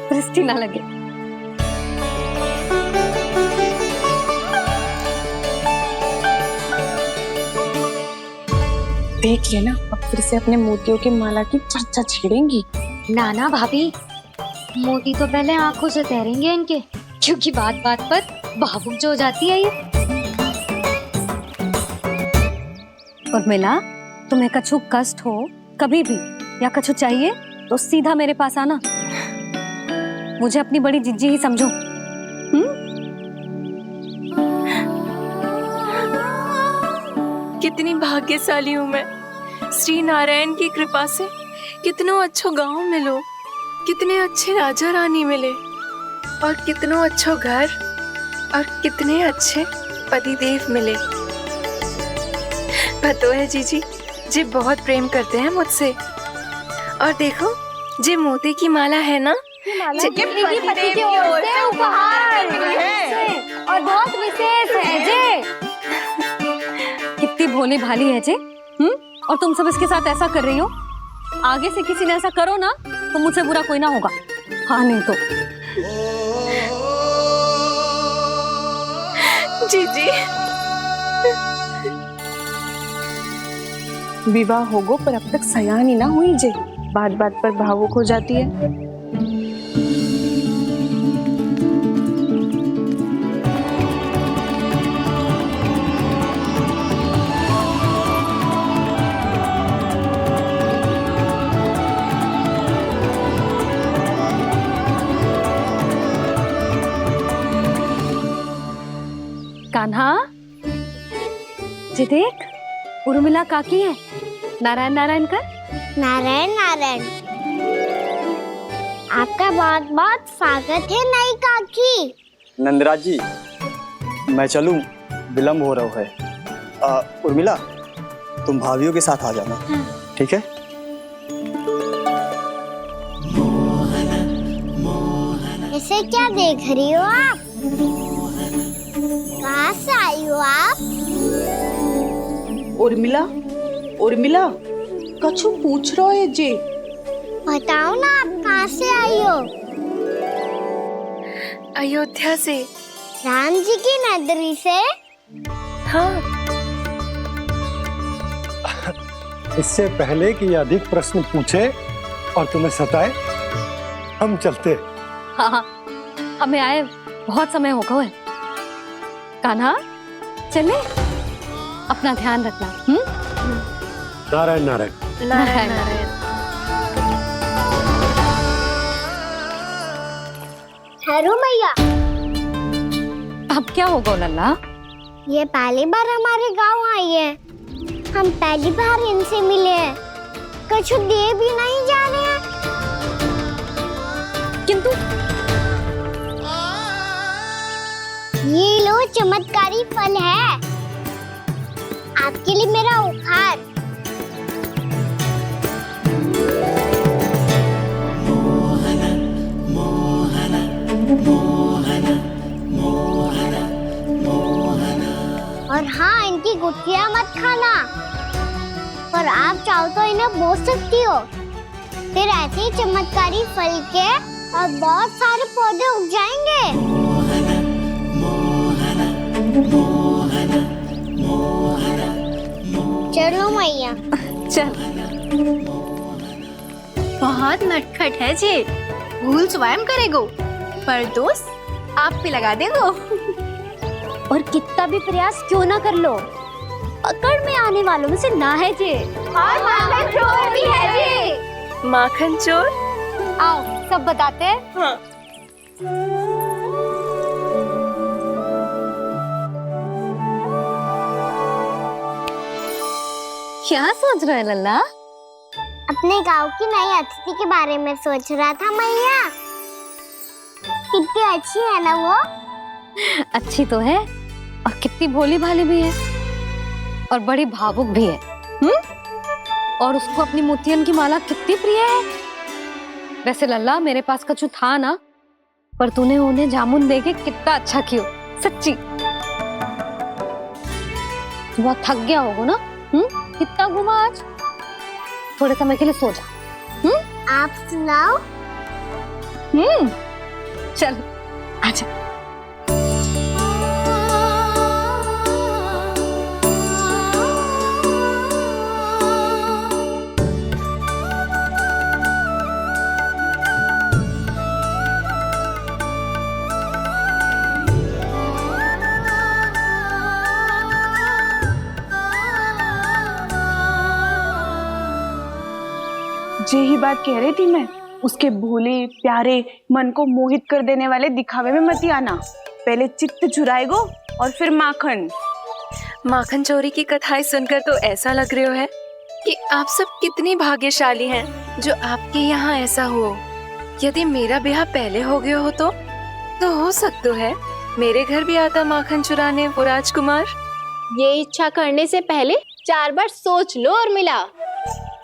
दृष्टि ना लगे। देख लेना, अब फिर से अपने मोतियों की माला की चर्चा छेड़ेंगी। नाना भाभी, मोती तो पहले आंखों से तैरेंगे इनके, क्योंकि बात बात पर भावुक जो हो जाती है ये। उर्मिला, तुम्हें कछु कष्ट हो कभी भी या कछु चाहिए तो सीधा मेरे पास आना। मुझे अपनी बड़ी जिज्जी ही समझो। कितनी भाग्यशाली हूँ मैं, श्री नारायण की कृपा से कितनों अच्छो गांव मिलो, कितने अच्छे राजा रानी मिले, और कितनों अच्छो घर और कितने अच्छे पतिदेव मिले। पतो है जीजी, जी बहुत प्रेम करते हैं मुझसे। और देखो, जी मोती की माला है ना, पति की ओर से उपहार है और बहुत विशेष है जे। कितनी भोली भाली है जे। और तुम सब इसके साथ ऐसा कर रही हो। आगे से किसी ने ऐसा करो ना तो मुझसे बुरा कोई ना होगा। हाँ नहीं तो जीजी। विवाह होगो पर अब तक सयान ही ना हुई जे, बात बात पर भावुक हो जाती है। कान्हा, जी देख, उर्मिला काकी है। नारायण नारायण कर। नारायण नारायण। आपका बहुत बहुत स्वागत है नई काकी। नंदराज जी, मैं चलूं, विलम्ब हो रहा है। उर्मिला, तुम भाभियों के साथ आ जाना, ठीक है? इसे क्या देख रही हो आप? कहाँ से आई हो आप? उर्मिला, उर्मिला, कछु पूछ रहा है जी। बताओ ना, आप कहाँ से आई हो? अयोध्या से। राम जी की नगरी से? हाँ। इससे पहले कि ये अधिक प्रश्न पूछे और तुम्हें सताए, हम चलते। हाँ, हमें आए बहुत समय हो गया है। कान्हा, चले, अपना ध्यान रखना। नारायण नारायण। नारायण नारायण। ठहरो मैया। अब क्या होगा लल्ला? ये पहली बार हमारे गांव आई है। हम पहली बार इनसे मिले हैं, कुछ दे भी नहीं जा रहे हैं। किंतु ये लो चमत्कारी फल है, आपके लिए मेरा उपहार। और हाँ, इनकी गुठलियां मत खाना, पर आप चाहो तो इन्हें बो सकती हो। फिर ऐसे ही चमत्कारी फल के और बहुत सारे पौधे उग जाएंगे। चलो मैया। चल। बहुत नटखट है जे, भूल स्वयं करेगो, पर दोस्त आप पे लगा देगो। और कितना भी प्रयास क्यों ना कर लो, पकड़ में आने वालों में से ना है जे। और माखन चोर भी है जे। माखन चोर? आओ सब बताते हैं। हाँ। क्या सोच रहे हैं लल्ला? अपने गांव की नई अतिथि के बारे में सोच रहा था मैया। कितनी अच्छी है ना वो? अच्छी तो है, और कितनी भोली भाली भी है, और बड़ी भावुक भी है। और उसको अपनी मोतियन की माला कितनी प्रिय है। वैसे लल्ला, मेरे पास कछु था ना, पर तूने उन्हें जामुन देके कितना अच्छा किया, सच्ची। तू बहुत थक गया होगा ना? कितना घूमा आज? थोड़े समय के लिए सो जा। आप सुनाओ। चल आजा। यही बात कह रही थी मैं, उसके भोले प्यारे मन को मोहित कर देने वाले दिखावे में मत आना। पहले चित्त चुराएगो और फिर माखन। माखन चोरी की कथाएं सुनकर तो ऐसा लग रहा है कि आप सब कितनी भाग्यशाली हैं जो आपके यहाँ ऐसा हो। यदि मेरा ब्याह पहले हो गया हो तो हो सकता है मेरे घर भी आता माखन चुराने वो राजकुमार। ये इच्छा करने से पहले 4 बार सोच लो और मिला।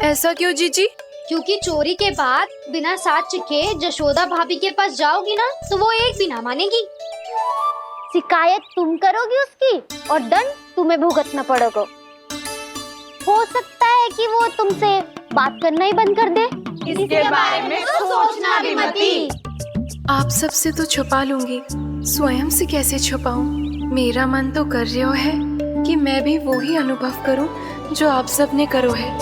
ऐसा क्यों जीजी? क्योंकि चोरी के बाद बिना साथ चिखे जशोदा भाभी के पास जाओगी ना, तो वो एक भी ना मानेगी। शिकायत तुम करोगी उसकी और दंड तुम्हें भुगतना पड़ेगा। हो सकता है कि वो तुमसे बात करना ही बंद कर दे। इसके बारे में तो सोचना भी मती। आप सबसे तो छुपा लूंगी, स्वयं से कैसे छुपाऊं? मेरा मन तो कर रहा है कि मैं भी वो ही अनुभव करूं जो आप सब ने करो है।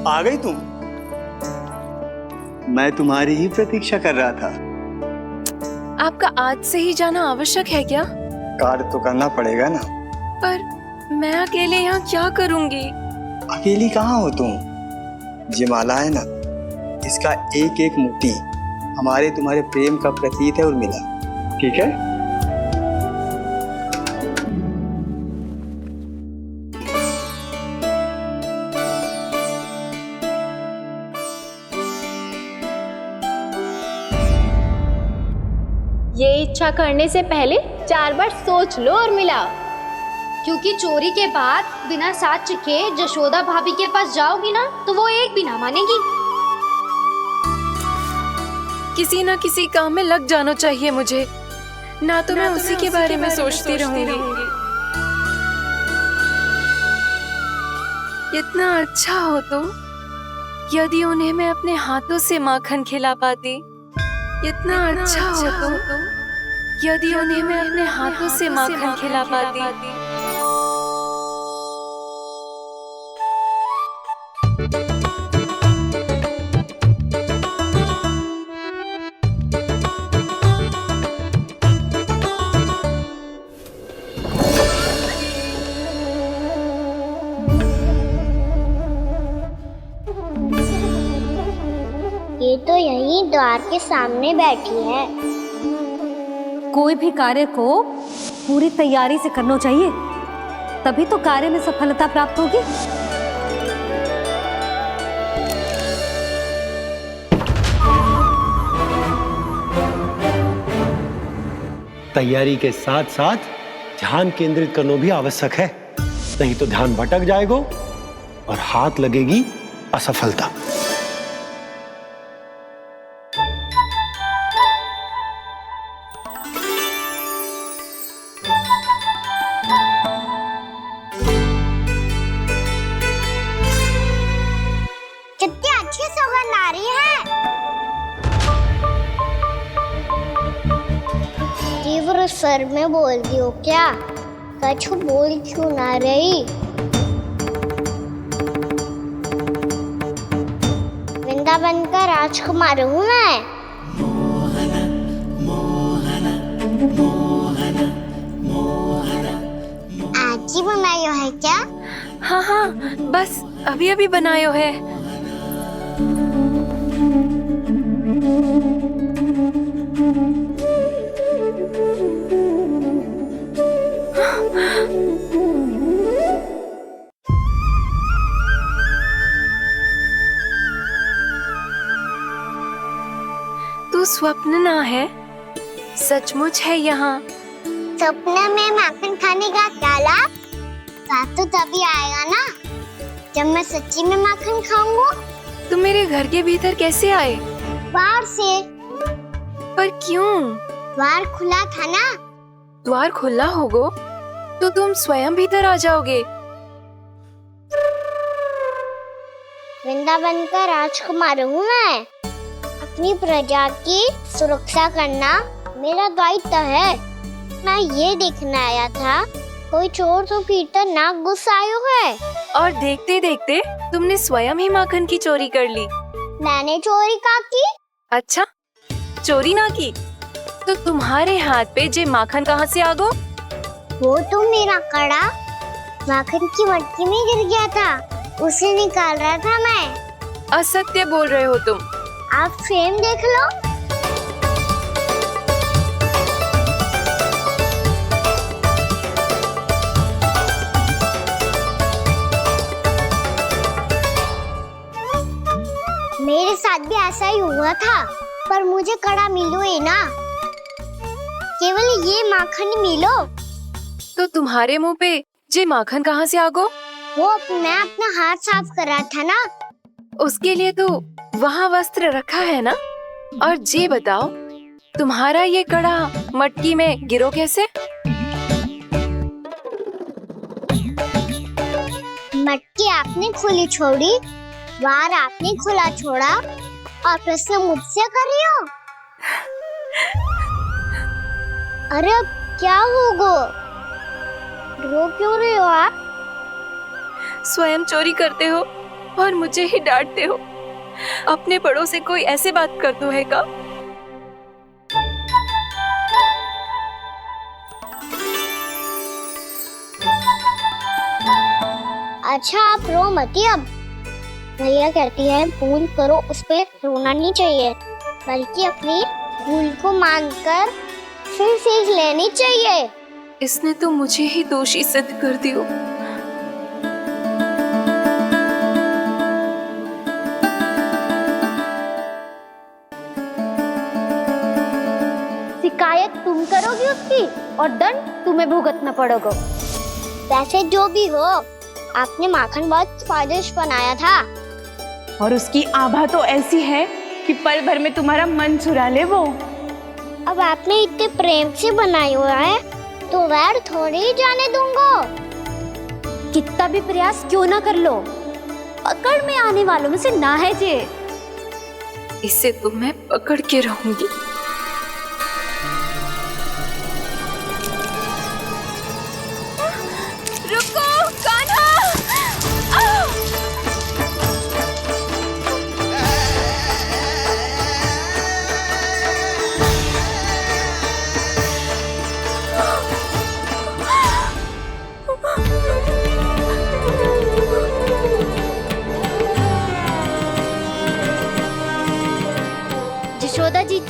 आ गई तुम? मैं तुम्हारी ही प्रतीक्षा कर रहा था। आपका आज से ही जाना आवश्यक है क्या? कार्य तो करना पड़ेगा ना। पर मैं अकेले यहाँ क्या करूँगी? अकेली कहाँ हो तुम? ये माला है ना, इसका एक एक मोती हमारे तुम्हारे प्रेम का प्रतीक है उर्मिला, ठीक है? ये इच्छा करने से पहले 4 बार सोच लो और मिला। क्योंकि चोरी के बाद बिना साथ चिखे जशोदा भाभी के पास जाओगी ना, तो वो एक भी ना मानेगी। किसी ना किसी काम में लग जाना चाहिए मुझे, ना तो मैं उसी के बारे में सोचती रहूंगी। इतना अच्छा हो तो यदि उन्हें मैं अपने हाथों से माखन खिला पाती। इतना अच्छा हो तो यदि उन्हें मैं अपने हाथों से माखन खिला पाती। ये तो यहीं द्वार के सामने बैठी है। कोई भी कार्य को पूरी तैयारी से करना चाहिए, तभी तो कार्य में सफलता प्राप्त होगी। तैयारी के साथ साथ ध्यान केंद्रित करना भी आवश्यक है, नहीं तो ध्यान भटक जाएगा और हाथ लगेगी असफलता। कितनी अच्छी सुगंध आ रही है। तीव्र स्वर में बोलती हो क्या? कछु बोल क्यों ना रही? वृंदावन का राजकुमार हूँ मैं। आज ही बनायो है क्या? हाँ हाँ, बस अभी अभी बनायो है। तू स्वप्न ना है, सचमुच है यहाँ। सपने में माखन खाने का क्या लाभ? रात तो तभी आएगा ना जब मैं सच्ची में माखन खाऊंगा। तुम मेरे घर के भीतर कैसे आए? बाहर से। पर क्यों? द्वार खुला था ना। द्वार खुला होगा तो तुम स्वयं भीतर आ जाओगे। वृंदावन का राजकुमार हूँ मैं। अपनी प्रजा की सुरक्षा करना मेरा दायित्व है। मैं ये देखने आया था कोई चोर तो भीतर ना घुस आयो है। और देखते देखते तुमने स्वयं ही माखन की चोरी कर ली। मैंने चोरी का की? अच्छा, चोरी ना की तो तुम्हारे हाथ पे जे माखन कहाँ से आ गो? वो तो मेरा कड़ा माखन की मटकी में गिर गया था, उसे निकाल रहा था मैं। असत्य बोल रहे हो तुम। आप फ्रेम देख लो। मेरे साथ भी ऐसा ही हुआ था, पर मुझे कड़ा मिलो ही ना, केवल ये माखन ही मिलो। तो तुम्हारे मुंह पे जे माखन कहाँ से आ गो? वो मैं अपना हाथ साफ कर रहा था ना। उसके लिए तो वहाँ वस्त्र रखा है ना। और जे बताओ, तुम्हारा ये कड़ा मटकी में गिरो कैसे? मटकी आपने खुली छोड़ी, द्वार आपने खुला छोड़ा और प्रश्न मुझसे कर रही हो? अरे अब क्या होगा? रो क्यों रहे हो आप? स्वयं चोरी करते हो और मुझे ही डांटते हो। अपने बड़ों से कोई ऐसे बात करते है का? अच्छा आप रो मती। अब भैया कहती है भूल करो, उस पे रोना नहीं चाहिए, बल्कि अपनी भूल को मानकर फिर सीख लेनी चाहिए। इसने तो मुझे ही दोषी सिद्ध कर दिया। शिकायत तुम करोगी उसकी और दंड तुम्हें भुगतना पड़ेगा। वैसे जो भी हो, आपने माखन बहुत स्वादिष्ट बनाया था। और उसकी आभा तो ऐसी है कि पल भर में तुम्हारा मन चुरा ले वो। अब आपने इतने प्रेम से बनाया हुआ है तो वैर थोड़ी ही जाने दूंगा। कितना भी प्रयास क्यों ना कर लो, पकड़ में आने वालों में से ना है जे। इसे तो मैं पकड़ के रहूंगी। रुको कान्हा!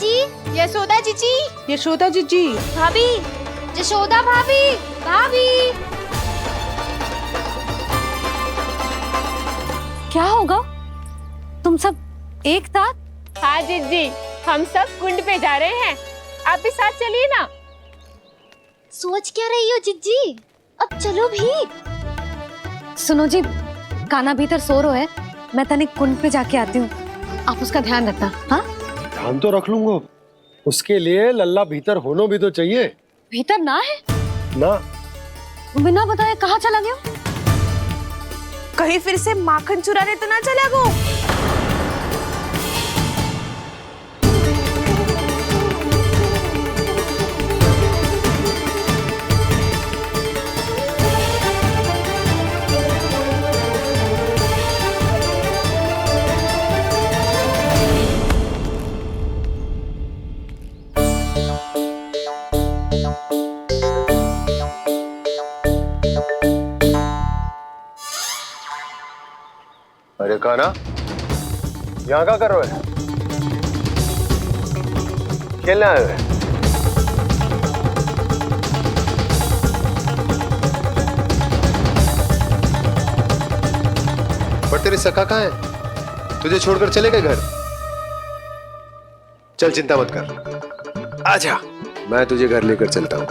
जीजी, यशोदा जीजी, यशोदा जीजी, भाभी, जशोदा भाभी, भाभी। क्या होगा? तुम सब एक साथ? हाँ जीजी, हम सब कुंड पे जा रहे हैं, आप भी साथ चलिए ना। सोच क्या रही हो जीजी? अब चलो भी। सुनो जी, कान्हा भीतर सो रहा है, मैं तनिक कुंड पे जाके आती हूँ, आप उसका ध्यान रखना। हाँ, ध्यान तो रख लूंगा, उसके लिए लल्ला भीतर होना भी तो चाहिए। भीतर ना है ना, बिना बताए कहाँ चला गया? कहीं फिर से माखन चुराने तो ना चला गो। अरे कान्हा, यहाँ क्या कर रहे हो? खेलने आए हुए? पर तेरी सखा कहाँ है? तुझे छोड़कर चले गए घर? चल चिंता मत कर, आजा, मैं तुझे घर लेकर चलता हूँ।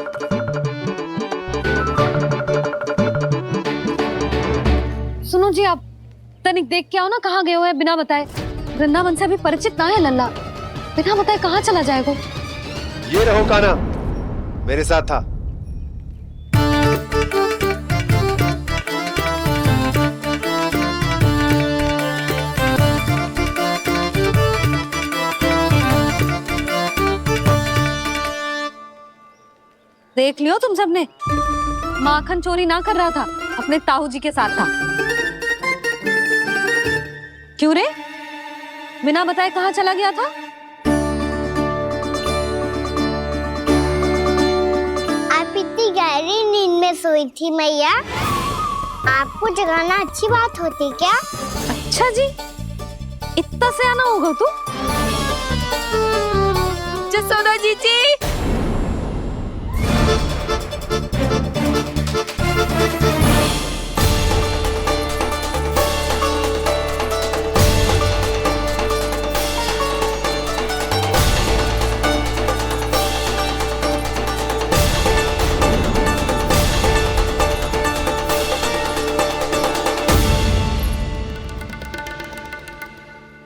सुनो जी, आप तनिक देख के आओ ना कहाँ गए हुए हैं बिना बताए। वृंदावन से अभी परिचित ना है लल्ला, बिना बताए कहाँ चला जाएगा? ये रहो कान्हा, मेरे साथ था। देख लियो तुम सबने, माखन चोरी ना कर रहा था, अपने ताऊ जी के साथ था। क्यों रे, बिना बताए कहाँ चला गया था? आप इतनी गहरी नींद में सोई थी मैया, आपको जगाना अच्छी बात होती क्या? अच्छा जी, इतना सियाना होगा तू? जसोदा जीजी,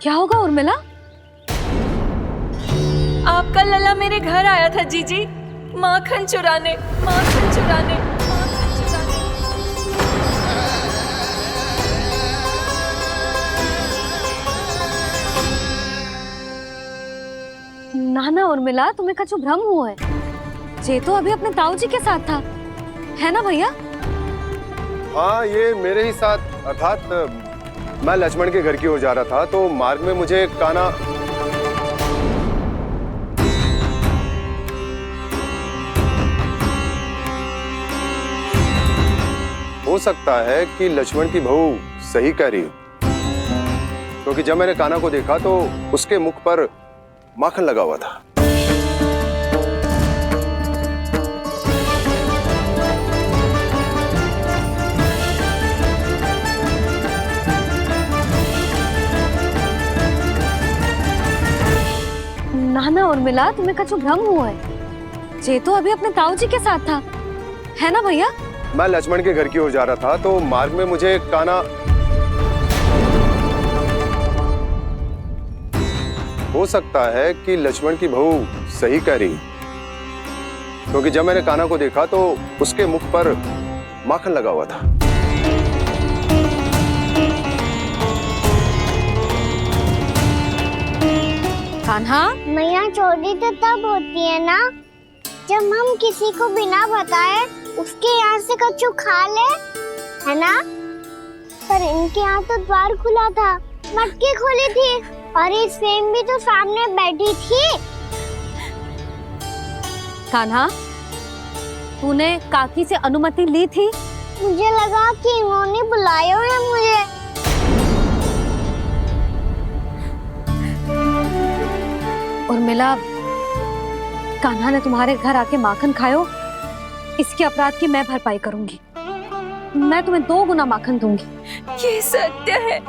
क्या होगा उर्मिला? आपका लल्ला मेरे घर आया था जीजी, माखन चुराने, माखन चुराने, माखन चुराने। नाना उर्मिला, तुम्हें कछु भ्रम हुआ है, जे तो अभी अपने ताऊ जी के साथ था, है ना भैया? हाँ, ये मेरे ही साथ, अर्थात मैं लक्ष्मण के घर की ओर जा रहा था, तो मार्ग में मुझे कान्हा हो सकता है कि लक्ष्मण की बहू सही कह रही हो, क्योंकि जब मैंने कान्हा को देखा तो उसके मुख पर माखन लगा हुआ था। नाना उर्मिला, तुम्हें कछु भ्रम हुआ है, जे तो अभी अपने ताऊ जी के साथ था, है ना भैया? मैं लक्ष्मण के घर की ओर जा रहा था, तो मार्ग में मुझे कान्हा हो सकता है कि लक्ष्मण की बहू सही कह रही, क्योंकि जब मैंने कान्हा को देखा तो उसके मुख पर माखन लगा हुआ था। कान्हा, मैया चोरी तो तब होती है ना जब हम किसी को बिना बताए उसके यहाँ से कछु खा ले, है ना? पर इनके यहाँ तो द्वार खुला था, मटकी खोली थी और ये सेम भी तो सामने बैठी थी। कान्हा, तूने काकी से अनुमति ली थी? मुझे लगा कि इन्होंने बुलाया है मुझे। उर्मिला, कान्हा ने तुम्हारे घर आके माखन खायो, इसके अपराध की मैं भरपाई करूंगी। मैं तुम्हें 2 गुना माखन दूंगी। ये सत्य है,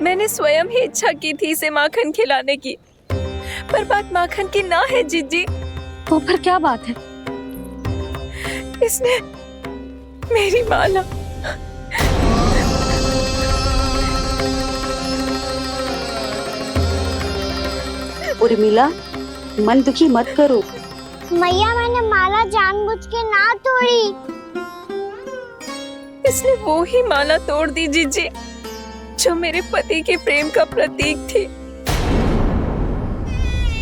मैंने स्वयं ही इच्छा की थी इसे माखन खिलाने की, पर बात माखन की ना है जीजी। तो फिर क्या बात है? इसने मेरी माला। उर्मिला, मन दुखी मत करो। मैया मैंने माला जानबूझ के ना तोड़ी। इसने वो ही माला तोड़ दी जीजी जो मेरे पति के प्रेम का प्रतीक थी।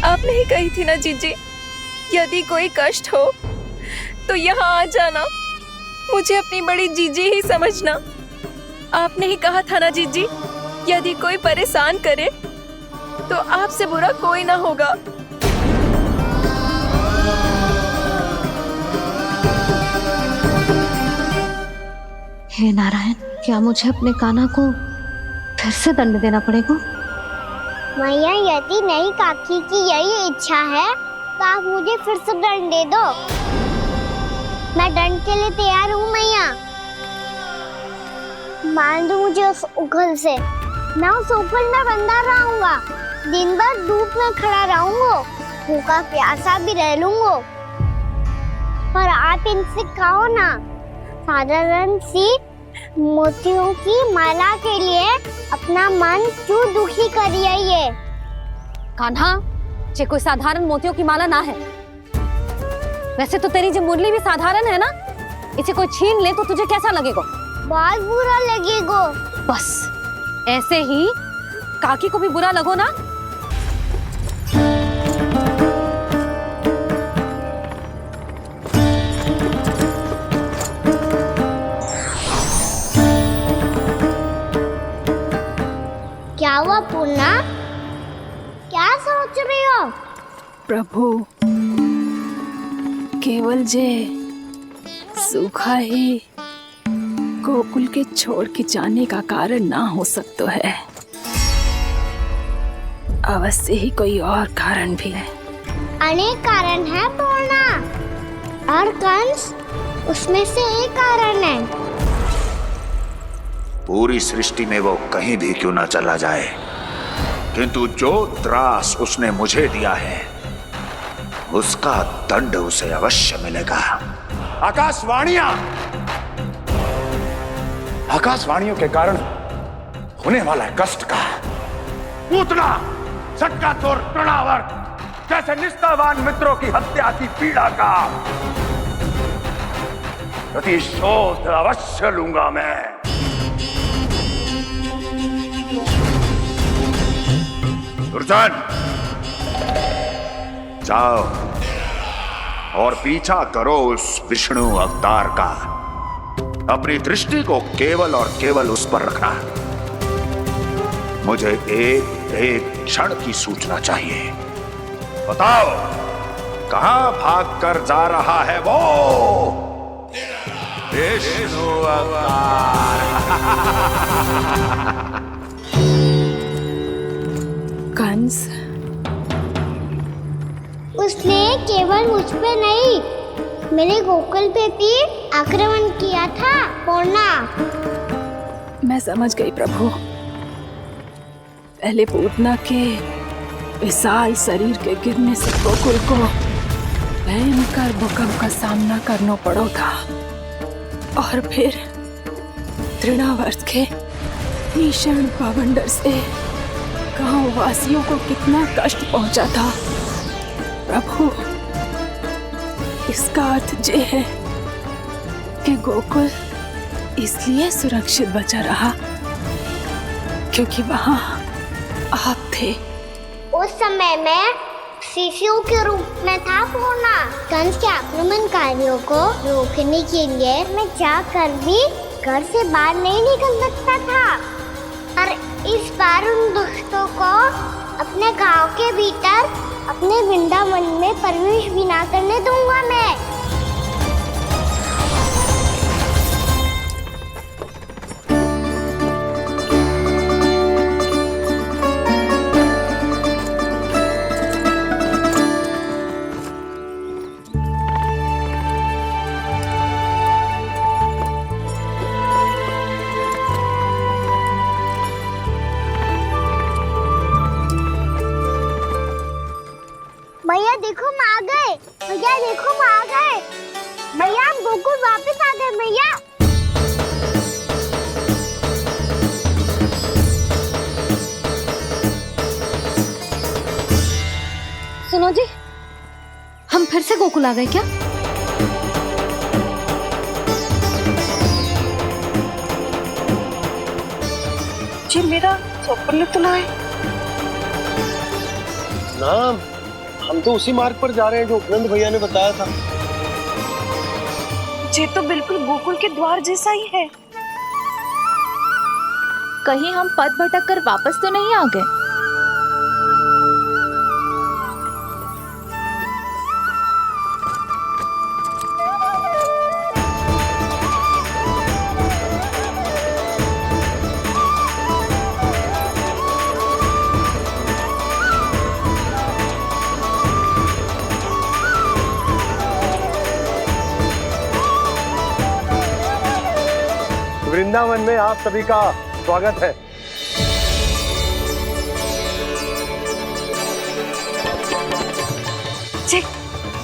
आपने ही कही थी ना जीजी, यदि कोई कष्ट हो तो यहाँ आ जाना, मुझे अपनी बड़ी जीजी ही समझना। आपने ही कहा था ना जीजी, यदि कोई परेशान करे तो आपसे बुरा कोई ना होगा। हे नारायण, क्या मुझे अपने कान्हा को फिर से दंड देना पड़ेगा? मैया यदि नई काकी की यही इच्छा है तो आप मुझे फिर से दंड दे दो। मैं दंड के लिए तैयार हूँ मैया। मान दो मुझे उस उखल से, मैं उस उखल में बंधा रहूंगा, दिन भर धूप में खड़ा रहूंगा, भूखा प्यासा भी रह लूंगा। पर आप इनसे कहो ना, साधारण सी मोतियों की माला के लिए अपना मन क्यों दुखी करिए? ये कान्हा, ये कोई साधारण मोतियों की माला ना है। वैसे तो तेरी जो मुरली भी साधारण है ना, इसे कोई छीन ले तो तुझे कैसा लगेगा? बहुत बुरा लगेगा। बस ऐसे ही काकी को भी बुरा लगो ना। क्या हुआ पूर्णा? क्या सोच रही हो? प्रभु, केवल जे सूखा ही गोकुल के छोड़ के जाने का कारण ना हो सकता है, अवश्य ही कोई और कारण भी है। अनेक कारण है पूर्णा, और कंस उसमें से एक कारण है। पूरी सृष्टि में वो कहीं भी क्यों ना चला जाए, किंतु जो त्रास उसने मुझे दिया है उसका दंड उसे अवश्य मिलेगा। आकाशवाणियों के कारण होने वाला कष्ट का, पूतना, सटका चोर तृणावर जैसे निष्ठावान मित्रों की हत्या की पीड़ा का प्रतिशोध अवश्य लूंगा मैं। दुर्जन, जाओ और पीछा करो उस विष्णु अवतार का। अपनी दृष्टि को केवल और केवल उस पर रखना। मुझे एक एक क्षण की सूचना चाहिए। बताओ, कहां भागकर जा रहा है वो विष्णु अवतार? कंस, उसने केवल मुझ पे नहीं, मेरे गोकुल पे भी आक्रमण किया था पूर्णा। मैं समझ गई प्रभु। पहले पूतना के विशाल शरीर के गिरने से गोकुल को भयंकर भूकंप का सामना करना पड़ा था, और फिर तृणावर्त के भीषण पावंडर से गांव वासियों को कितना कष्ट पहुंचा था। प्रभु, इसका अर्थ ये है कि गोकुल इसलिए सुरक्षित बचा रहा क्योंकि वहां आप थे। उस समय मैं शिशु के रूप में था पूर्णा। कंस के आक्रमणकारियों को रोकने के लिए मैं जाकर भी घर से बाहर नहीं निकल सकता था, और इस बार उन दुष्टों को अपने गांव के भीतर, अपने वृंदावन में प्रवेश भी ना करने दूंगा मैं। भैया देखो हम आ गए। भैया देखो हम आ गए। भैया हम गोकुल वापस आ गए भैया। सुनो जी, हम फिर से गोकुल आ गए क्या? जी मेरा स्वप्न तो ना है। ना, हम तो उसी मार्ग पर जा रहे हैं जो उपनंद भैया ने बताया था। ये तो बिल्कुल गोकुल के द्वार जैसा ही है। कहीं हम पथ भटक कर वापस तो नहीं आ गए? वृंदावन में आप सभी का स्वागत है।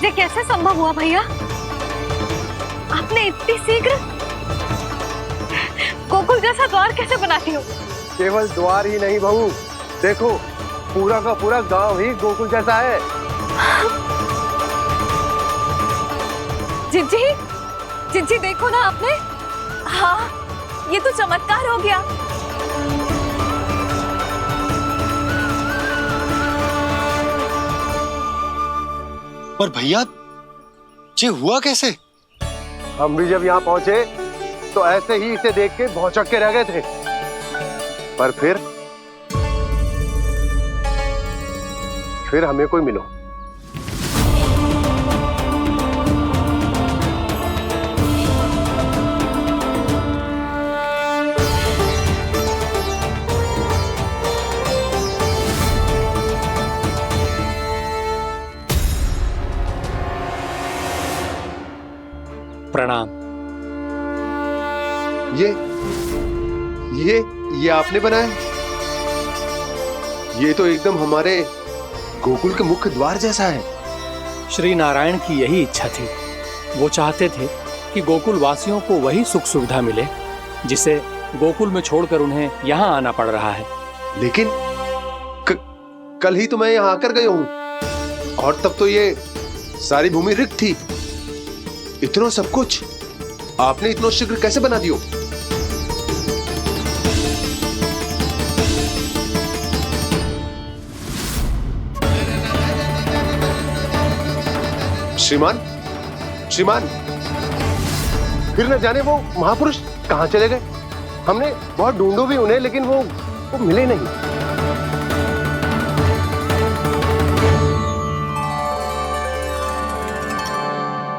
ये कैसे संभव हुआ भैया? आपने इतनी शीघ्र गोकुल जैसा द्वार कैसे बनाती हो? केवल द्वार ही नहीं बहू, देखो पूरा का पूरा गांव ही गोकुल जैसा है। जिज्जी, जिज्जी देखो ना आपने। हाँ, ये तो चमत्कार हो गया। पर भैया ये हुआ कैसे? हम भी जब यहाँ पहुंचे तो ऐसे ही इसे देख के भौचक के रह गए थे, पर फिर हमें कोई मिलो। प्रणाम। ये आपने बनाया? ये तो एकदम हमारे गोकुल के मुख्य द्वार जैसा है। श्री नारायण की यही इच्छा थी। वो चाहते थे कि गोकुल वासियों को वही सुख सुविधा मिले जिसे गोकुल में छोड़कर उन्हें यहाँ आना पड़ रहा है। लेकिन कल ही तो मैं यहाँ आकर गया हूँ और तब तो ये सारी भूमि रिक्त थी। इतना सब कुछ आपने इतना शीघ्र कैसे बना दियो? श्रीमान, फिर न जाने वो महापुरुष कहां चले गए। हमने बहुत ढूंढो भी उन्हें, लेकिन वो मिले नहीं।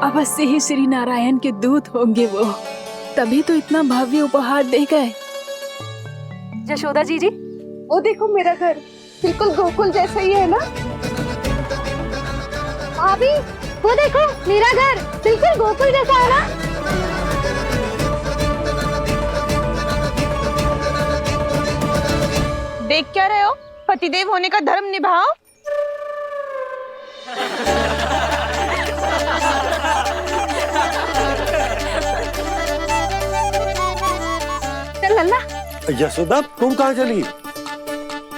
अवश्य ही श्री नारायण के दूत होंगे वो, तभी तो इतना भव्य उपहार दे गए। यशोदा जी जी, वो देखो मेरा घर बिल्कुल गोकुल जैसा ही है ना। भाभी वो देखो मेरा घर बिल्कुल गोकुल जैसा है ना। देख क्या रहे हो? पतिदेव होने का धर्म निभाओ। चल लल्ला, यशोदा तुम कहाँ चली?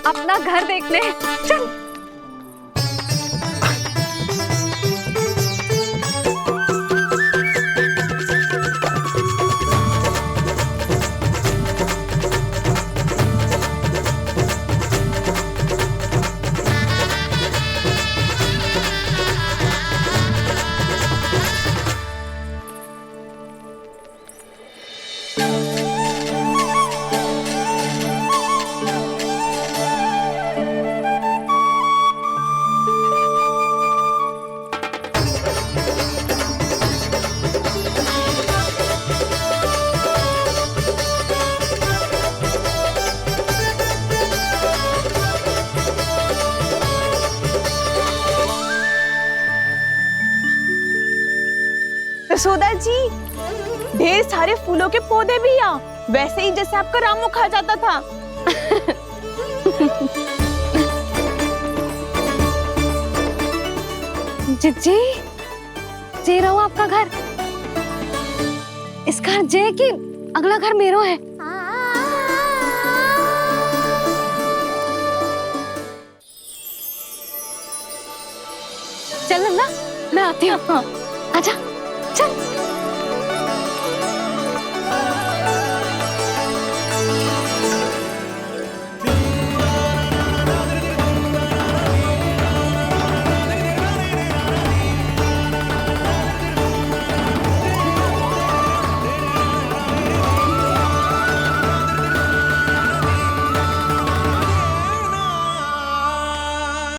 अपना घर देखने चल। यशोदा जी, ढेर सारे फूलों के पौधे भी यहाँ, वैसे ही जैसे आपका रामू खा जाता था। जिज्जी, जे रहो आपका घर। इस घर जे की अगला घर मेरो है। चल नंदा, मैं आती हूँ। आजा, चल।